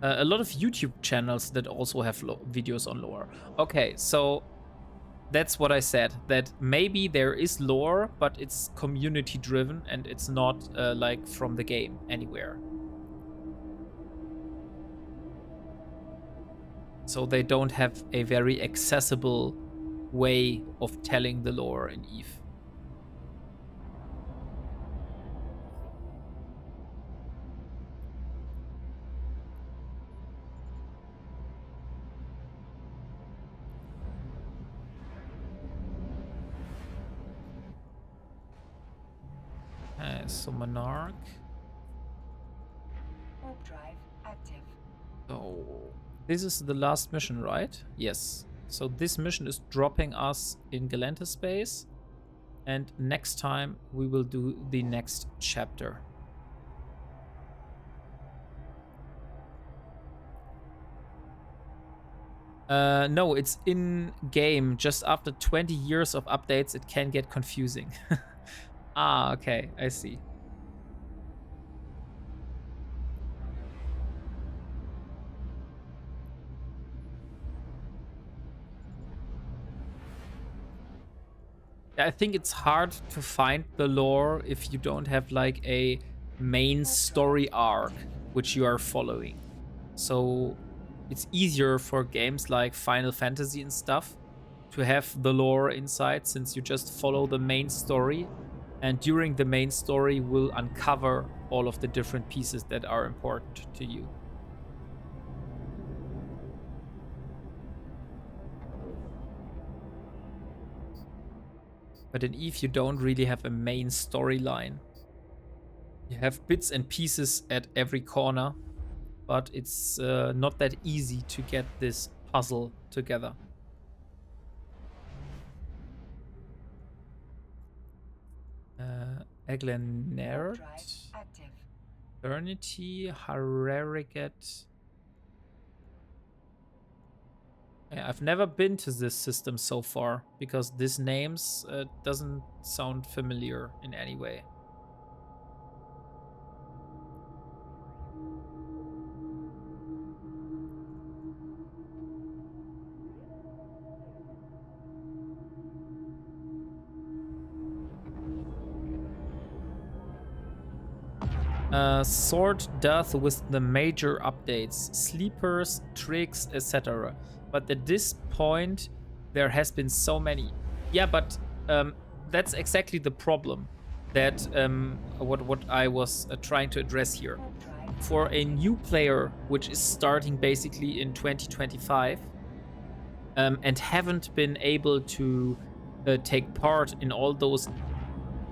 A lot of YouTube channels that also have videos on lore. Okay, so that's what I said. That maybe there is lore, but it's community driven and it's not like from the game anywhere. So they don't have a very accessible way of telling the lore in Eve. So Monarch. Warp drive active. So this is the last mission, right? Yes. So this mission is dropping us in Galente space, and next time we will do the next chapter. No, it's in game. Just after 20 years of updates, it can get confusing. Ah, okay, I see. I think it's hard to find the lore if you don't have like a main story arc which you are following. So it's easier for games like Final Fantasy and stuff to have the lore inside, since you just follow the main story, and during the main story will uncover all of the different pieces that are important to you. But in Eve, you don't really have a main storyline. You have bits and pieces at every corner, but it's not that easy to get this puzzle together. Eglenerd, Eternity, Harariget. Yeah, I've never been to this system so far because these names doesn't sound familiar in any way. Sword does with the major updates, sleepers, tricks, etc. But at this point, there has been so many. Yeah, but that's exactly the problem that what I was trying to address here. For a new player, which is starting basically in 2025, and haven't been able to take part in all those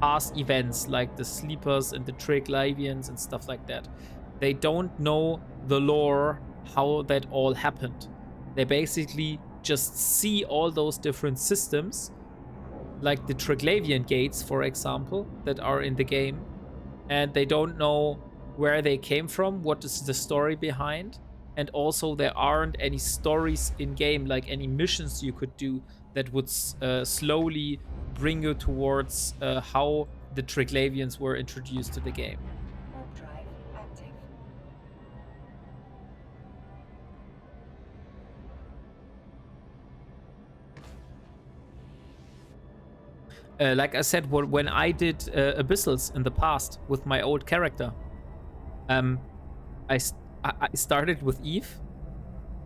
past events like the sleepers and the Triglavians and stuff like that. They don't know the lore, how that all happened. They basically just see all those different systems, like the Triglavian gates, for example, that are in the game, and they don't know where they came from, what is the story behind, and also there aren't any stories in game, like any missions you could do that would slowly bring you towards how the Triglavians were introduced to the game. Like I said, when I did Abyssals in the past with my old character, um, I started with Eve.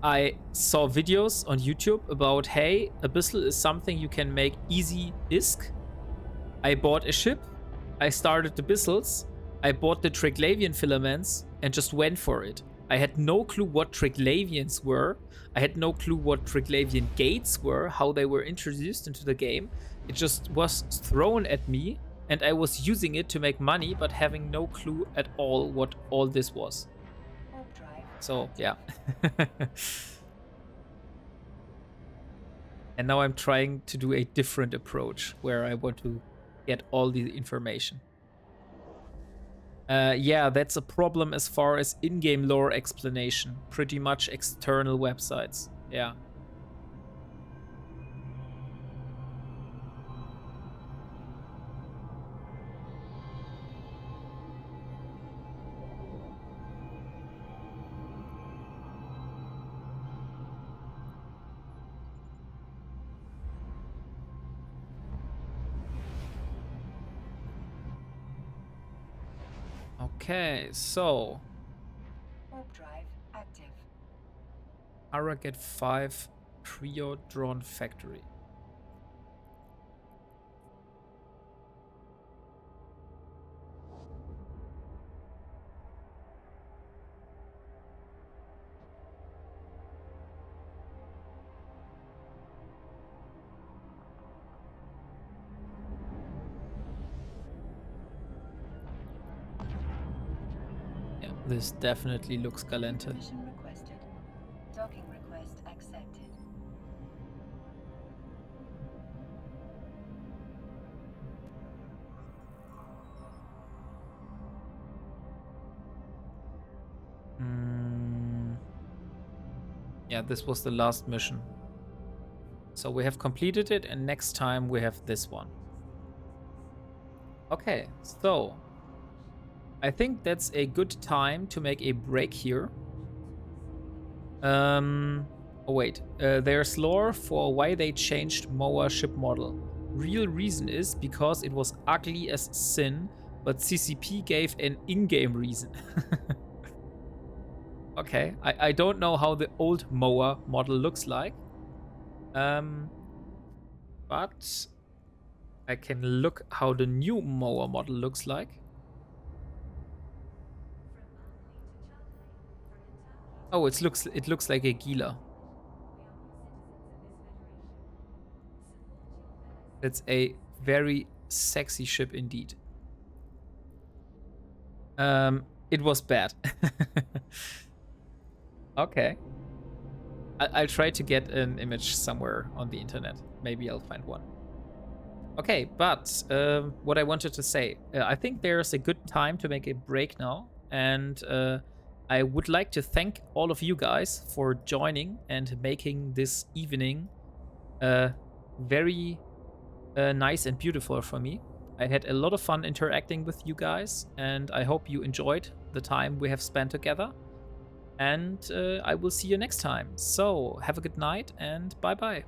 I saw videos on YouTube about, hey, Abyssal is something you can make easy ISK. I bought a ship. I started Abyssals. I bought the Triglavian filaments and just went for it. I had no clue what Triglavians were. I had no clue what Triglavian gates were, how they were introduced into the game. It just was thrown at me, and I was using it to make money, but having no clue at all what all this was. So, yeah. And now I'm trying to do a different approach where I want to get all the information. Yeah, that's a problem as far as in-game lore explanation. Pretty much external websites. Yeah. Okay, so Warp drive active. Araget 5 Trio-Drone Factory. Yeah, this definitely looks Galente. Permission requested. Docking request accepted. Yeah, this was the last mission. So we have completed it, and next time we have this one. Okay, so I think that's a good time to make a break here. Oh wait, there's lore for why they changed Moa ship model. Real reason is because it was ugly as sin, but CCP gave an in-game reason. Okay, I don't know how the old Moa model looks like. But I can look how the new Moa model looks like. Oh, it looks like a Gila. It's a very sexy ship indeed. It was bad. Okay. I'll try to get an image somewhere on the internet. Maybe I'll find one. Okay, but what I wanted to say, I think there's a good time to make a break now. And I would like to thank all of you guys for joining and making this evening very nice and beautiful for me. I had a lot of fun interacting with you guys, and I hope you enjoyed the time we have spent together. And I will see you next time. So have a good night and bye-bye.